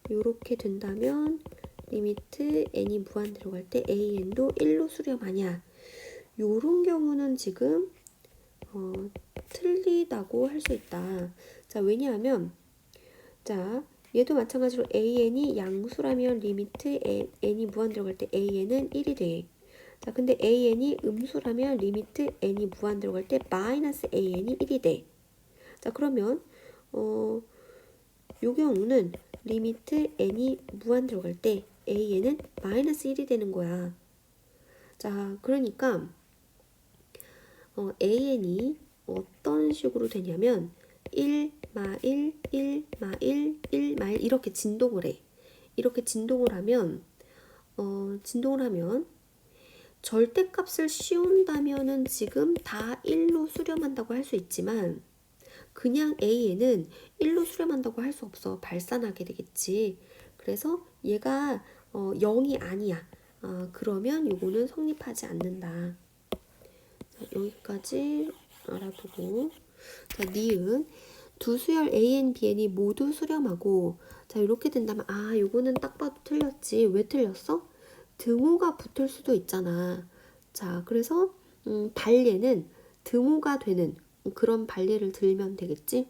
이렇게 된다면 리미트 n이 무한대로 갈 때 an도 1로 수렴하냐, 요런 경우는 지금 틀리다고 할 수 있다. 자 왜냐하면 자 얘도 마찬가지로 an이 양수라면 리미트 n이 무한대로 갈 때 an은 1이 돼. 자 근데 an이 음수라면 리미트 n이 무한대로 갈 때 마이너스 an이 1이 돼. 자 그러면 요 경우는 리미트 n이 무한대로 갈 때 an은 마이너스 1이 되는 거야. 자 그러니까 an이 어떤 식으로 되냐면 1, 마 1, 1, 마 1, 1, 마 1 이렇게 진동을 해. 이렇게 진동을 하면 절대값을 씌운다면은 지금 다 1로 수렴한다고 할 수 있지만 그냥 an은 1로 수렴한다고 할 수 없어. 발산하게 되겠지. 그래서 얘가 0이 아니야. 그러면 요거는 성립하지 않는다. 자, 여기까지 알아보고, 자 니은 두 수열 AN, BN이 모두 수렴하고, 자 이렇게 된다면 요거는 딱 봐도 틀렸지. 왜 틀렸어? 등호가 붙을 수도 있잖아. 자 그래서 발례는 등호가 되는 그런 발례를 들면 되겠지.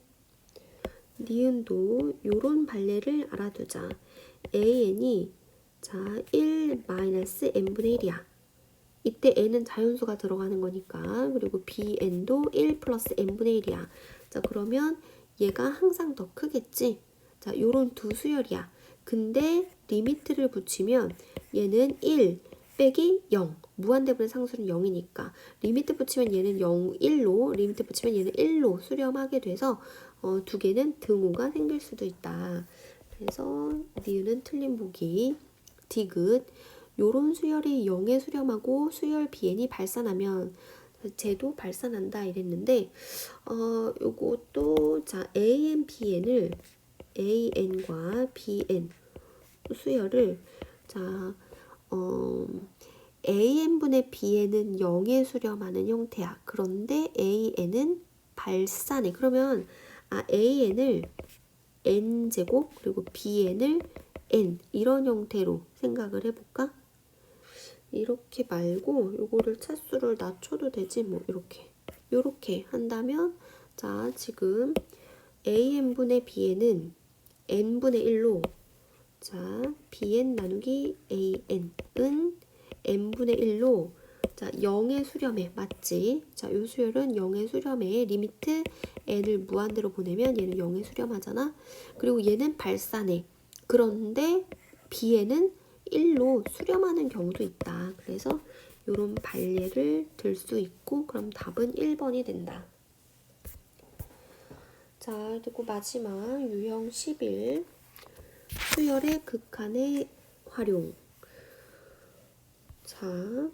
니은도 요런 발례를 알아두자. AN이 자 1-n분의 1이야. 이때 n은 자연수가 들어가는 거니까. 그리고 bn도 1 플러스 n분의 1이야. 자 그러면 얘가 항상 더 크겠지. 자 요런 두 수열이야. 근데 리미트를 붙이면 얘는 1 빼기 0. 무한대분의 상수는 0이니까 리미트 붙이면 얘는 0, 1로, 리미트 붙이면 얘는 1로 수렴하게 돼서 두 개는 등호가 생길 수도 있다. 그래서 니은은 틀린 보기. 디귿 요런 수열이 0에 수렴하고 수열 BN이 발산하면 쟤도 발산한다 이랬는데 요것도 자 AN, BN을 AN과 BN 수열을 자 AN분의 BN은 0에 수렴하는 형태야. 그런데 AN은 발산해. 그러면 AN을 N제곱 그리고 BN을 N 이런 형태로 생각을 해볼까? 이렇게 말고 요거를 차수를 낮춰도 되지 뭐. 이렇게 한다면 자 지금 AN분의 BN은 N분의 1로 자 BN 나누기 AN은 N분의 1로 자 0의 수렴에 맞지? 자 요 수열은 0의 수렴에 리미트 N을 무한대로 보내면 얘는 0의 수렴하잖아. 그리고 얘는 발산해. 그런데 BN은 1로 수렴하는 경우도 있다. 그래서 이런 발례를 들 수 있고 그럼 답은 1번이 된다. 자 그리고 마지막 유형 11 수열의 극한의 활용. 자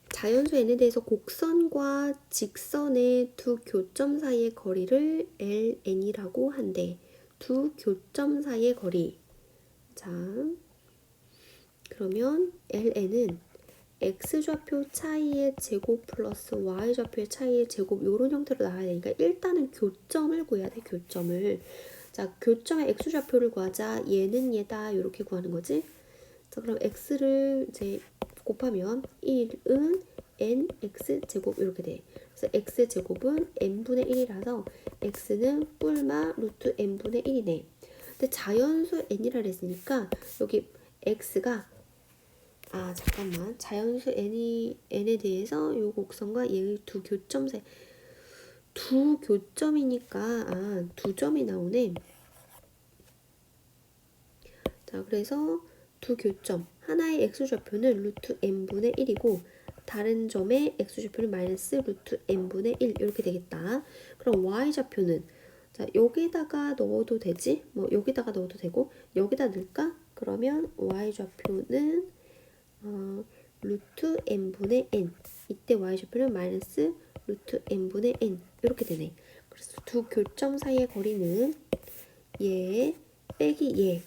자연수 n에 대해서 곡선과 직선의 두 교점 사이의 거리를 ln이라고 한대. 두 교점 사이의 거리. 자 그러면 ln은 x좌표 차이의 제곱 플러스 y좌표의 차이의 제곱 요런 형태로 나와야 되니까 일단은 교점을 구해야 돼. 교점을. 자 교점의 x좌표를 구하자. 얘는 얘다 이렇게 구하는 거지. 자 그럼 x를 이제 곱하면 1은 nx제곱 이렇게 돼. 그래서 x제곱은 n분의 1이라서 x는 뿔마 루트 n분의 1이네. 근데 자연수 n이라 했으니까 여기 x가 잠깐만. 자연수 n에 대해서 요 곡선과 얘의 두 교점 사이. 두 교점이니까, 두 점이 나오네. 자, 그래서 두 교점. 하나의 x좌표는 루트 n분의 1이고, 다른 점의 x좌표는 마이너스 루트 n분의 1. 이렇게 되겠다. 그럼 y좌표는, 자, 여기다가 넣어도 되지? 뭐, 여기다가 넣어도 되고, 여기다 넣을까? 그러면 y좌표는, 루트 n분의 n. 이때 y좌표는 마이너스 루트 n분의 n. 이렇게 되네. 그래서 두 교점 사이의 거리는 얘 빼기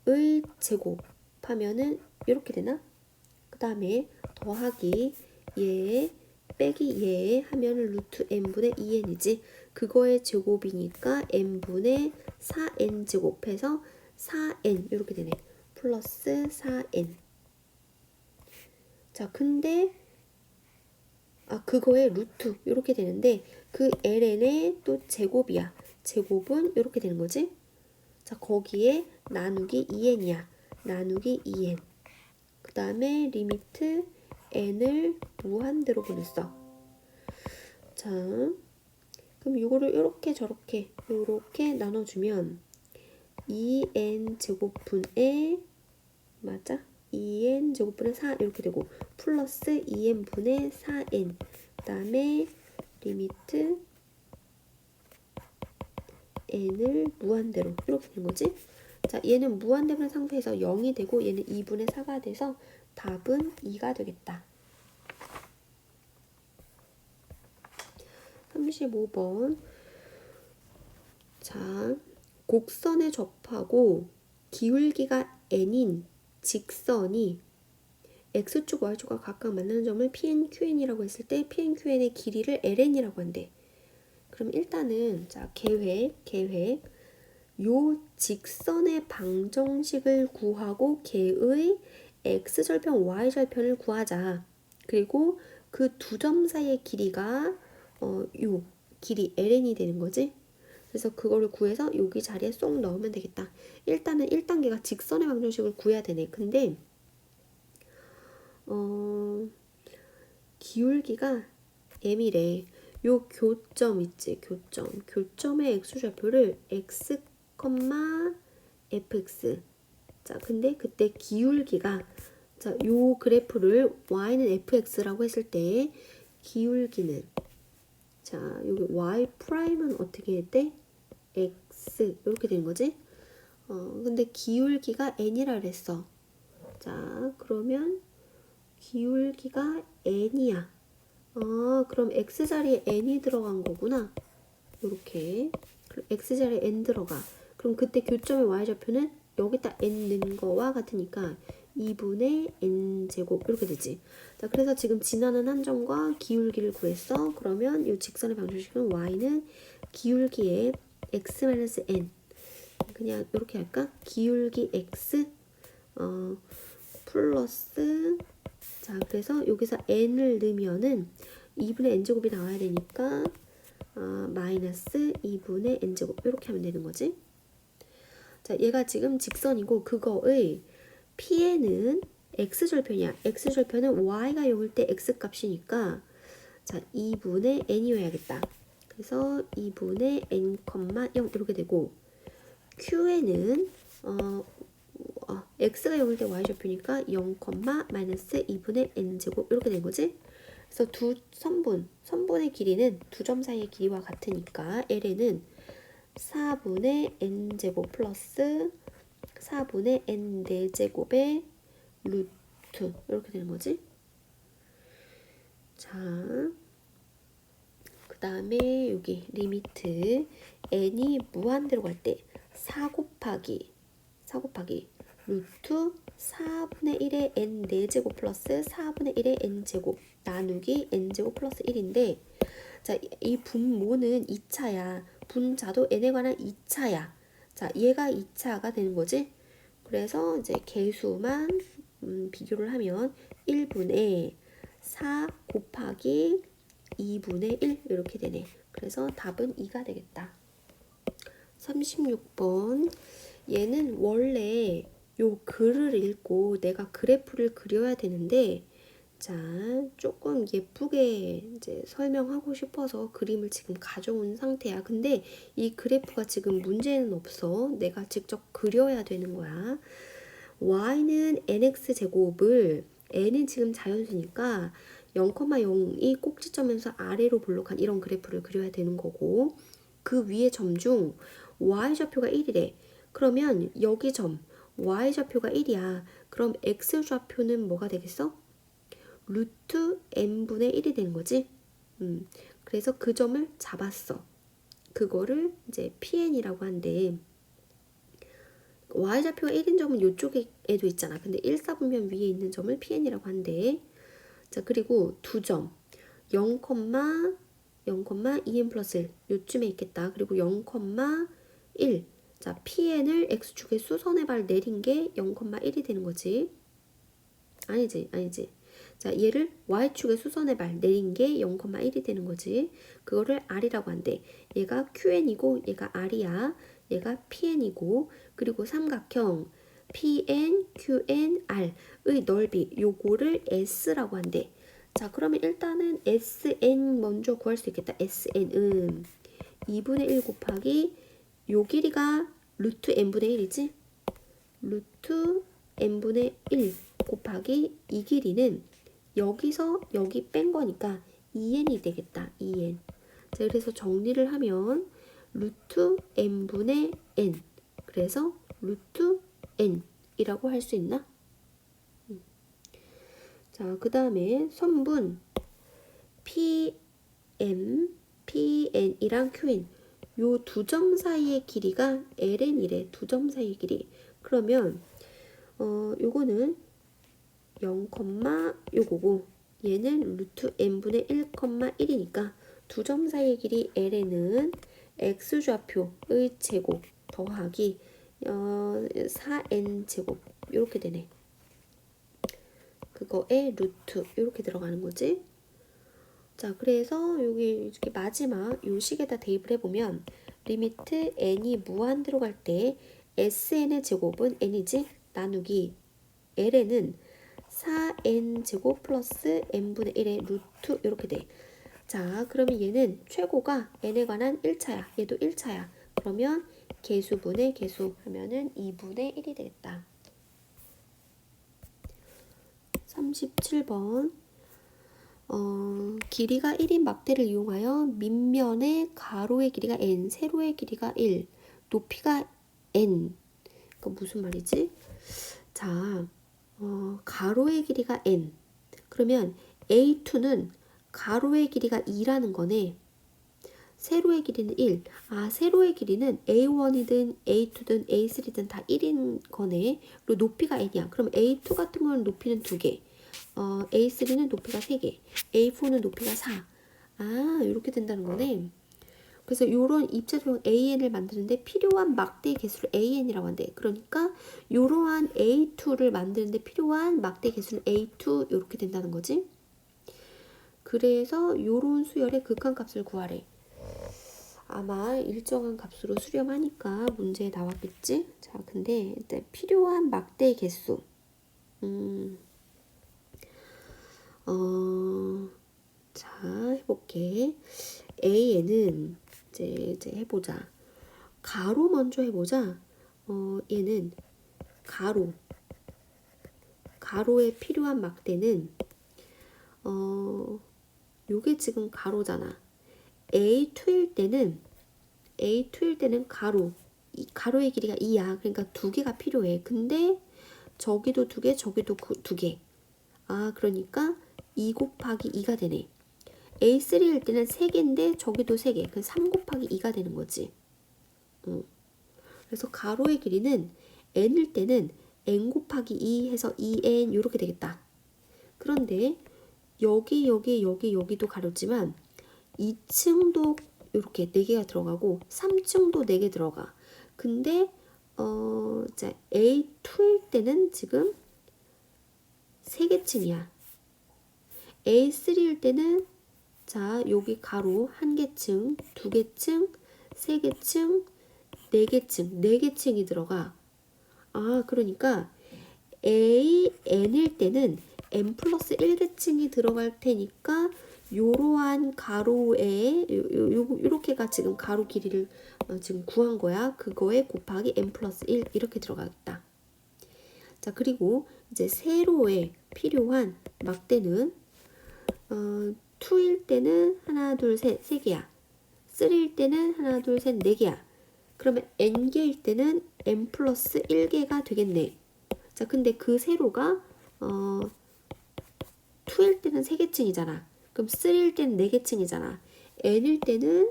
얘의 제곱하면은 이렇게 되나? 그 다음에 더하기 얘 빼기 얘 하면은 루트 n분의 2n이지. 그거의 제곱이니까 n분의 4n 제곱해서 4n 이렇게 되네. 플러스 4n. 자, 근데 그거의 루트 이렇게 되는데 그 ln의 또 제곱이야. 제곱은 이렇게 되는 거지. 자, 거기에 나누기 2n이야. 나누기 2n. 그 다음에 리미트 n을 무한대로 보냈어. 자, 그럼 이거를 이렇게 저렇게 이렇게 나눠주면 2n 제곱분의 맞아? 2n 제곱분의 4 이렇게 되고 플러스 2n분의 4n 그 다음에 리미트 n을 무한대로 이렇게 된 거지. 자, 얘는 무한대분의 상태에서 0이 되고 얘는 2분의 4가 돼서 답은 2가 되겠다. 35번. 자, 곡선에 접하고 기울기가 n인 직선이 x축, y축과 각각 만나는 점을 Pn, Qn이라고 했을 때 Pn, Qn의 길이를 ln이라고 한대. 그럼 일단은 자, 계획 요 직선의 방정식을 구하고 걔의 x절편, y절편을 구하자. 그리고 그 두 점 사이의 길이가 요 길이 ln이 되는 거지. 그래서 그거를 구해서 여기 자리에 쏙 넣으면 되겠다. 일단은 1단계가 직선의 방정식을 구해야 되네. 근데 기울기가 m이래. 요 교점 있지, 교점의 x좌표를 x, fx. 자, 근데 그때 기울기가 자, 요 그래프를 y는 fx라고 했을 때 기울기는 자, 여기 y 프라임은 어떻게 돼? x 이렇게 되는 거지? 근데 기울기가 n이라 그랬어. 자, 그러면 기울기가 n이야. 그럼 x자리에 n이 들어간 거구나. 요렇게. 그럼 x자리에 n 들어가. 그럼 그때 교점의 y좌표는 여기다 n 넣은 거와 같으니까 2분의 n제곱 이렇게 되지. 자, 그래서 지금 지나는 한 점과 기울기를 구했어. 그러면 이 직선의 방정식은 y는 기울기에 x-n 그냥 이렇게 할까? 기울기 x 플러스 자, 그래서 여기서 n을 넣으면은 2분의 n제곱이 나와야 되니까 마이너스 2분의 n제곱 이렇게 하면 되는 거지. 자, 얘가 지금 직선이고 그거의 P에는 x절편이야. x절편은 y가 0일 때 x값이니까 자, 2분의 n이어야겠다. 그래서 2분의 n, 0 이렇게 되고 Q에는 x가 0일 때 y좌표니까 0, 마이너스 2분의 n제곱 이렇게 된 거지. 그래서 두 선분의 길이는 두 점 사이의 길이와 같으니까 ln은 4분의 n제곱 플러스 4분의 n 4제곱의 루트 이렇게 되는 거지. 자, 그 다음에 여기 리미트 n이 무한대로 갈 때 4 곱하기 루트 4분의 1의 n 4제곱 플러스 4분의 1의 n제곱 나누기 n제곱 플러스 1인데 자, 이 분모는 2차야. 분자도 n에 관한 2차야. 자, 얘가 2차가 되는 거지. 그래서 이제 개수만 비교를 하면 1분의 4 곱하기 2분의 1 이렇게 되네. 그래서 답은 2가 되겠다. 36번 얘는 원래 요 글을 읽고 내가 그래프를 그려야 되는데, 자, 조금 예쁘게 이제 설명하고 싶어서 그림을 지금 가져온 상태야. 근데 이 그래프가 지금 문제는 없어. 내가 직접 그려야 되는 거야. y는 nx 제곱을, n은 지금 자연수니까 0,0이 꼭지점에서 아래로 볼록한 이런 그래프를 그려야 되는 거고, 그 위에 점 중 y좌표가 1이래. 그러면 여기 점 y좌표가 1이야. 그럼 x좌표는 뭐가 되겠어? 루트 n분의 1이 되는 거지. 그래서 그 점을 잡았어. 그거를 이제 pn이라고 한대. y좌표가 1인 점은 이쪽에도 있잖아. 근데 1사분면 위에 있는 점을 pn이라고 한대. 자, 그리고 두 점 0, 0,2n 플러스 1 요쯤에 있겠다. 그리고 0,1. 자, pn을 x축에 수선의 발 내린 게 0,1이 되는 거지. 아니지. 자, 얘를 y축에 수선의 발 내린 게 0,1이 되는 거지. 그거를 r이라고 한대. 얘가 qn이고 얘가 r이야. 얘가 pn이고, 그리고 삼각형 pn, qn, r의 넓이 요거를 s라고 한대. 자, 그러면 일단은 sn 먼저 구할 수 있겠다. sn은 2분의 1 곱하기 요 길이가 루트 n분의 1이지? 루트 n분의 1 곱하기 이 길이는 여기서 여기 뺀 거니까 2n이 되겠다. 2n. 자, 그래서 정리를 하면 루트 n분의 n. 그래서 루트 n이라고 할 수 있나? 자, 그 다음에 선분 PN이랑 QN 요 두 점 사이의 길이가 LN이래. 두 점 사이의 길이. 그러면 요거는 0, 요거고 얘는 루트 n분의 1,1이니까 두 점 사이의 길이 LN은 x좌표의 제곱 더하기 4n 제곱 요렇게 되네. 그거에 루트 이렇게 들어가는 거지. 자, 그래서 여기 이렇게 마지막 요 식에다 대입을 해보면 리미트 n이 무한 들어갈 때 sn의 제곱은 n이지, 나누기 ln은 4n 제곱 플러스 n분의 1의 루트 이렇게 돼. 자, 그러면 얘는 최고가 n에 관한 1차야. 얘도 1차야. 그러면 개수분의 개수 하면은 2분의 1이 되겠다. 37번 길이가 1인 막대를 이용하여 밑면의 가로의 길이가 n, 세로의 길이가 1, 높이가 n. 그러니까 무슨 말이지? 자, 가로의 길이가 n. 그러면 A2는 가로의 길이가 2라는 거네. 세로의 길이는 1. 아, 세로의 길이는 A1이든 A2든 A3든 다 1인 거네. 그리고 높이가 n이야. 그럼 A2 같은 경우는 높이는 2개. A3는 높이가 3개. A4는 높이가 4. 아, 이렇게 된다는 거네. 그래서 이런 입체소형 AN을 만드는데 필요한 막대 개수를 AN이라고 한대. 그러니까 이러한 A2를 만드는데 필요한 막대 개수는 A2 이렇게 된다는 거지. 그래서 이런 수열의 극한값을 구하래. 아마 일정한 값으로 수렴하니까 문제에 나왔겠지. 자, 근데 일단 필요한 막대 개수. 자, 해볼게. AN은 이제 해보자. 가로 먼저 해보자. 얘는 가로에 필요한 막대는 요게 지금 가로잖아. A2일 때는 가로의 길이가 2야. 그러니까 2개가 필요해. 근데 저기도 2개, 저기도 2개. 아, 그러니까 2 곱하기 2가 되네. A3일 때는 3개인데 저기도 3개. 그럼 3 곱하기 2가 되는 거지. 그래서 가로의 길이는 n일 때는 n 곱하기 2 해서 2n 이렇게 되겠다. 그런데 여기도 가로지만 2층도 이렇게 4개가 들어가고 3층도 4개 들어가. 근데 자, A2일 때는 지금 3개 층이야. A3일 때는 자, 여기 가로 1개 층, 2개 층, 3개 층, 4개 층, 4개 층이 들어가. 아, 그러니까 a n일 때는 n 플러스 1계층이 들어갈 테니까 요러한 가로에 요렇게가 지금 가로 길이를 지금 구한 거야. 그거에 곱하기 n 플러스 1 이렇게 들어가겠다. 자, 그리고 이제 세로에 필요한 막대는 2일 때는 하나, 둘, 셋, 3개야. 3일 때는 하나, 둘, 셋, 4개야. 그러면 n개일 때는 n 플러스 1개가 되겠네. 자, 근데 그 세로가 2일 때는 3계층이잖아. 그럼 3일 때는 4계층이잖아. n일 때는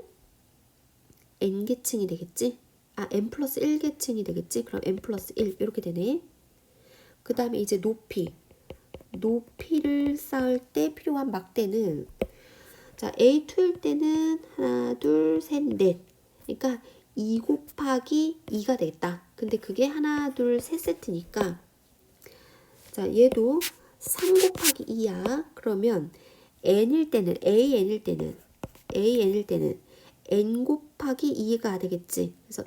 n계층이 되겠지? 아, n 플러스 1계층이 되겠지? 그럼 n 플러스 1 이렇게 되네. 그 다음에 이제 높이를 쌓을 때 필요한 막대는 자, A2일 때는 하나, 둘, 셋, 넷. 그러니까 2 곱하기 2가 되겠다. 근데 그게 하나, 둘, 셋 세트니까 자, 얘도 3 곱하기 2야. 그러면 n일 때는 an일 때는 n 곱하기 2가 되겠지. 그래서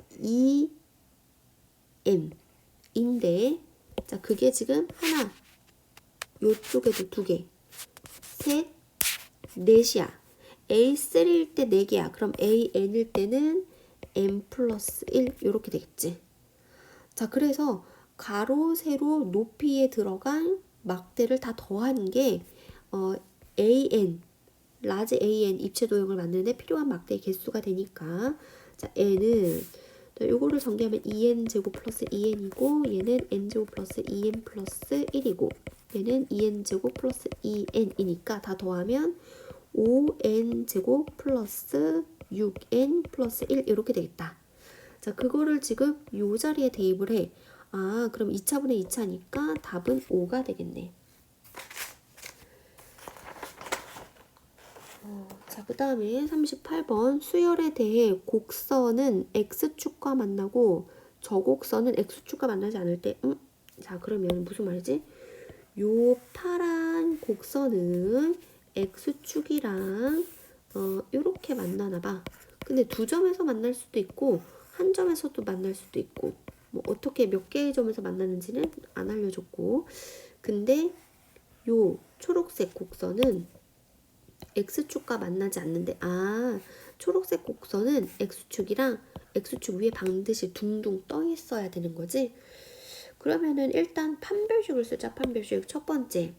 2n인데 자, 그게 지금 하나, 요쪽에도 2개, 셋, 넷이야. A3일 때 4개야. 그럼 AN일 때는 N 플러스 1 이렇게 되겠지. 자, 그래서 가로, 세로, 높이에 들어간 막대를 다 더하는 게 AN, 라지 AN 입체 도형을 만드는데 필요한 막대의 개수가 되니까 자, N은 요거를 전개하면 2n 제곱 플러스 2n이고 얘는 n 제곱 플러스 2n 플러스 1이고 얘는 2n 제곱 플러스 2n이니까 다 더하면 5n 제곱 플러스 6n 플러스 1 이렇게 되겠다. 자, 그거를 지금 요 자리에 대입을 해. 아, 그럼 2차분의 2차니까 답은 5가 되겠네. 자, 그 다음에 38번 수열에 대해 곡선은 x축과 만나고 저곡선은 x축과 만나지 않을 때 자, 그러면 무슨 말이지? 요 파란 곡선은 x축이랑 요렇게 만나나 봐. 근데 두 점에서 만날 수도 있고 한 점에서도 만날 수도 있고 뭐 어떻게 몇 개의 점에서 만나는지는 안 알려줬고 근데 요 초록색 곡선은 x축과 만나지 않는데 아, 초록색 곡선은 x축이랑 x축 위에 반드시 둥둥 떠 있어야 되는 거지. 그러면은 일단 판별식을 쓰자. 판별식 첫 번째.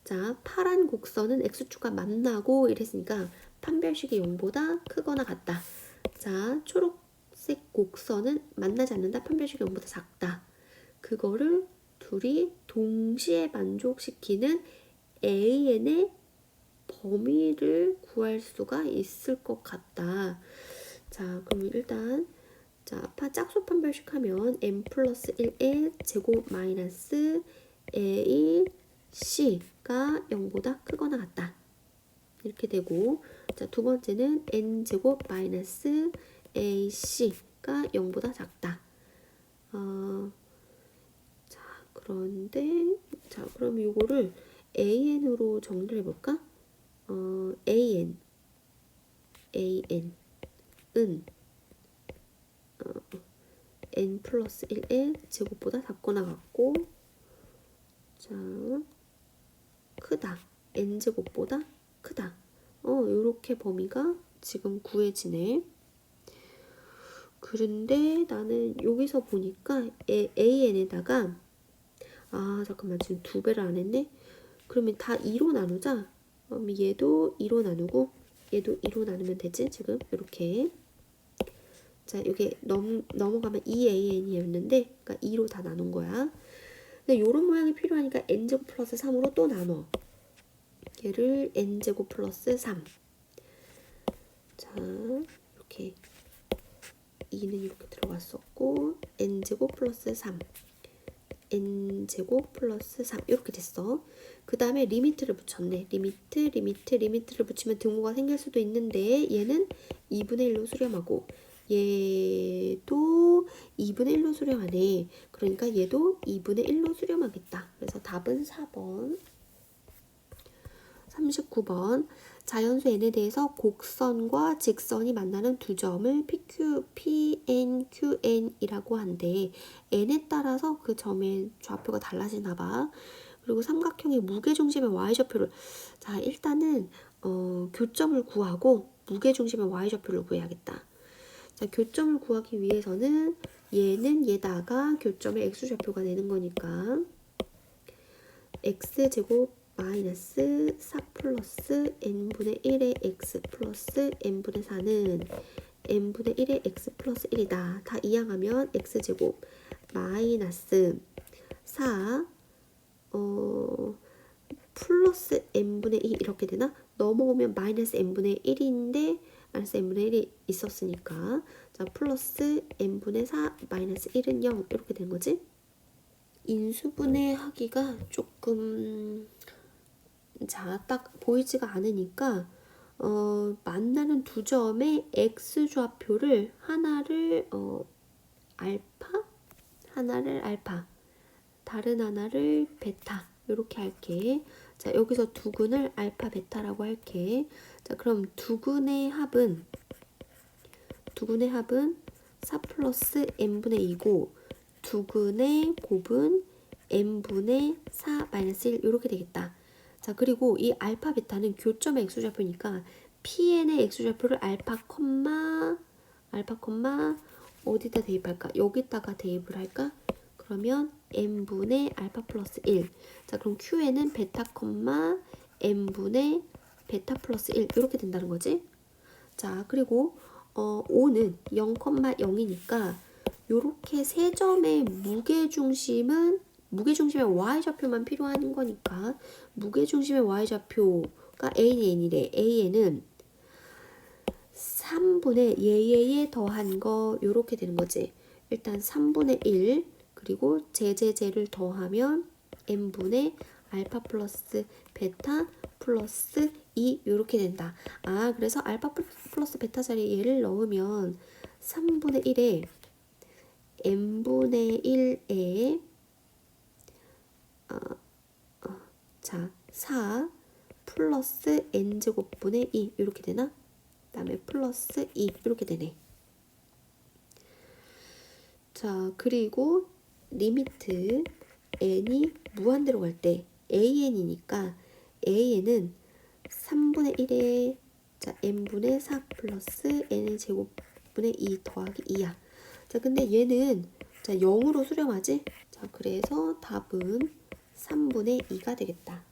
자, 파란 곡선은 x축과 만나고 이랬으니까 판별식이 0보다 크거나 같다. 자, 초록색 곡선은 만나지 않는다. 판별식이 0보다 작다. 그거를 둘이 동시에 만족시키는 AN의 범위를 구할 수가 있을 것 같다. 자, 그럼 일단 자, 짝수 판별식 하면 n 플러스 1의 제곱 마이너스 a c가 0보다 크거나 같다. 이렇게 되고 자, 두 번째는 n 제곱 마이너스 a c가 0보다 작다. 자, 그런데 자, 그럼 이거를 an으로 정리를 해볼까? an은 n 플러스 1의 제곱보다 작거나 같고 자, 크다. n 제곱보다 크다. 요렇게 범위가 지금 구해지네. 그런데 나는 여기서 보니까 an에다가 아, 잠깐만 지금 2배를 안 했네. 그러면 다 2로 나누자. 얘도 2로 나누고 얘도 2로 나누면 되지. 지금 이렇게 자, 이게 넘어가면 2an이었는데 그러니까 2로 다 나눈 거야. 근데 요런 모양이 필요하니까 n제곱 플러스 3으로 또 나눠. 얘를 n제곱 플러스 3. 자, 이렇게 2는 이렇게 들어갔었고 n제곱 플러스 3. n제곱 플러스 3 이렇게 됐어. 그 다음에 리미트를 붙였네. 리미트를 붙이면 등호가 생길 수도 있는데 얘는 2분의 1로 수렴하고 얘도 2분의 1로 수렴하네. 그러니까 얘도 2분의 1로 수렴하겠다. 그래서 답은 4번. 39번. 자연수 n에 대해서 곡선과 직선이 만나는 두 점을 PNQN이라고 한데 n에 따라서 그 점의 좌표가 달라지나 봐. 그리고 삼각형의 무게중심의 y좌표를 자 일단은 교점을 구하고 무게중심의 y좌표를 구해야겠다. 자 교점을 구하기 위해서는 얘는 얘다가 교점의 x좌표가 되는 거니까 x제곱 마이너스 4 플러스 n분의 1의 x 플러스 n분의 4는 n분의 1의 x 플러스 1이다. 다 이항하면 x제곱 마이너스 4 플러스 n분의 2 이렇게 되나? 넘어오면 마이너스 n분의 1인데 마이너스 n분의 1이 있었으니까 자 플러스 n분의 4 마이너스 1은 0 이렇게 된 거지? 인수분해 하기가 조금 자 딱 보이지가 않으니까 만나는 두 점의 x좌표를 하나를 알파 하나를 알파 다른 하나를 베타 이렇게 할게. 자 여기서 두근을 알파 베타라고 할게. 자 그럼 두근의 합은 4 플러스 n분의 2고 두근의 곱은 n분의 4 마이너스 1 이렇게 되겠다. 자 그리고 이 알파 베타는 교점의 x좌표니까 pn의 x좌표를 알파 콤마 어디다 대입할까? 여기다가 대입을 할까? 그러면 n분의 알파 플러스 1. 자 그럼 qn은 베타 콤마 n분의 베타 플러스 1 이렇게 된다는 거지. 자 그리고 5는 0,0이니까 요렇게 세 점의 무게중심의 y좌표만 필요한 거니까 무게중심의 y좌표가 AN이래. AN은 3분의 얘에 더한 거 요렇게 되는 거지. 일단 3분의 1 그리고 제를 더하면 n분의 알파 플러스 베타 플러스 2 요렇게 된다. 아 그래서 알파 플러스 베타 자리에 얘를 넣으면 3분의 1에 n분의 1에 자 4 플러스 n제곱분의 2 이렇게 되나? 그 다음에 플러스 2 이렇게 되네. 자 그리고 리미트 n이 무한대로 갈 때 an이니까 an은 3분의 1에 자 n분의 4 플러스 n의 제곱분의 2 더하기 2야. 자 근데 얘는 자 0으로 수렴하지? 자 그래서 답은 3분의 2가 되겠다.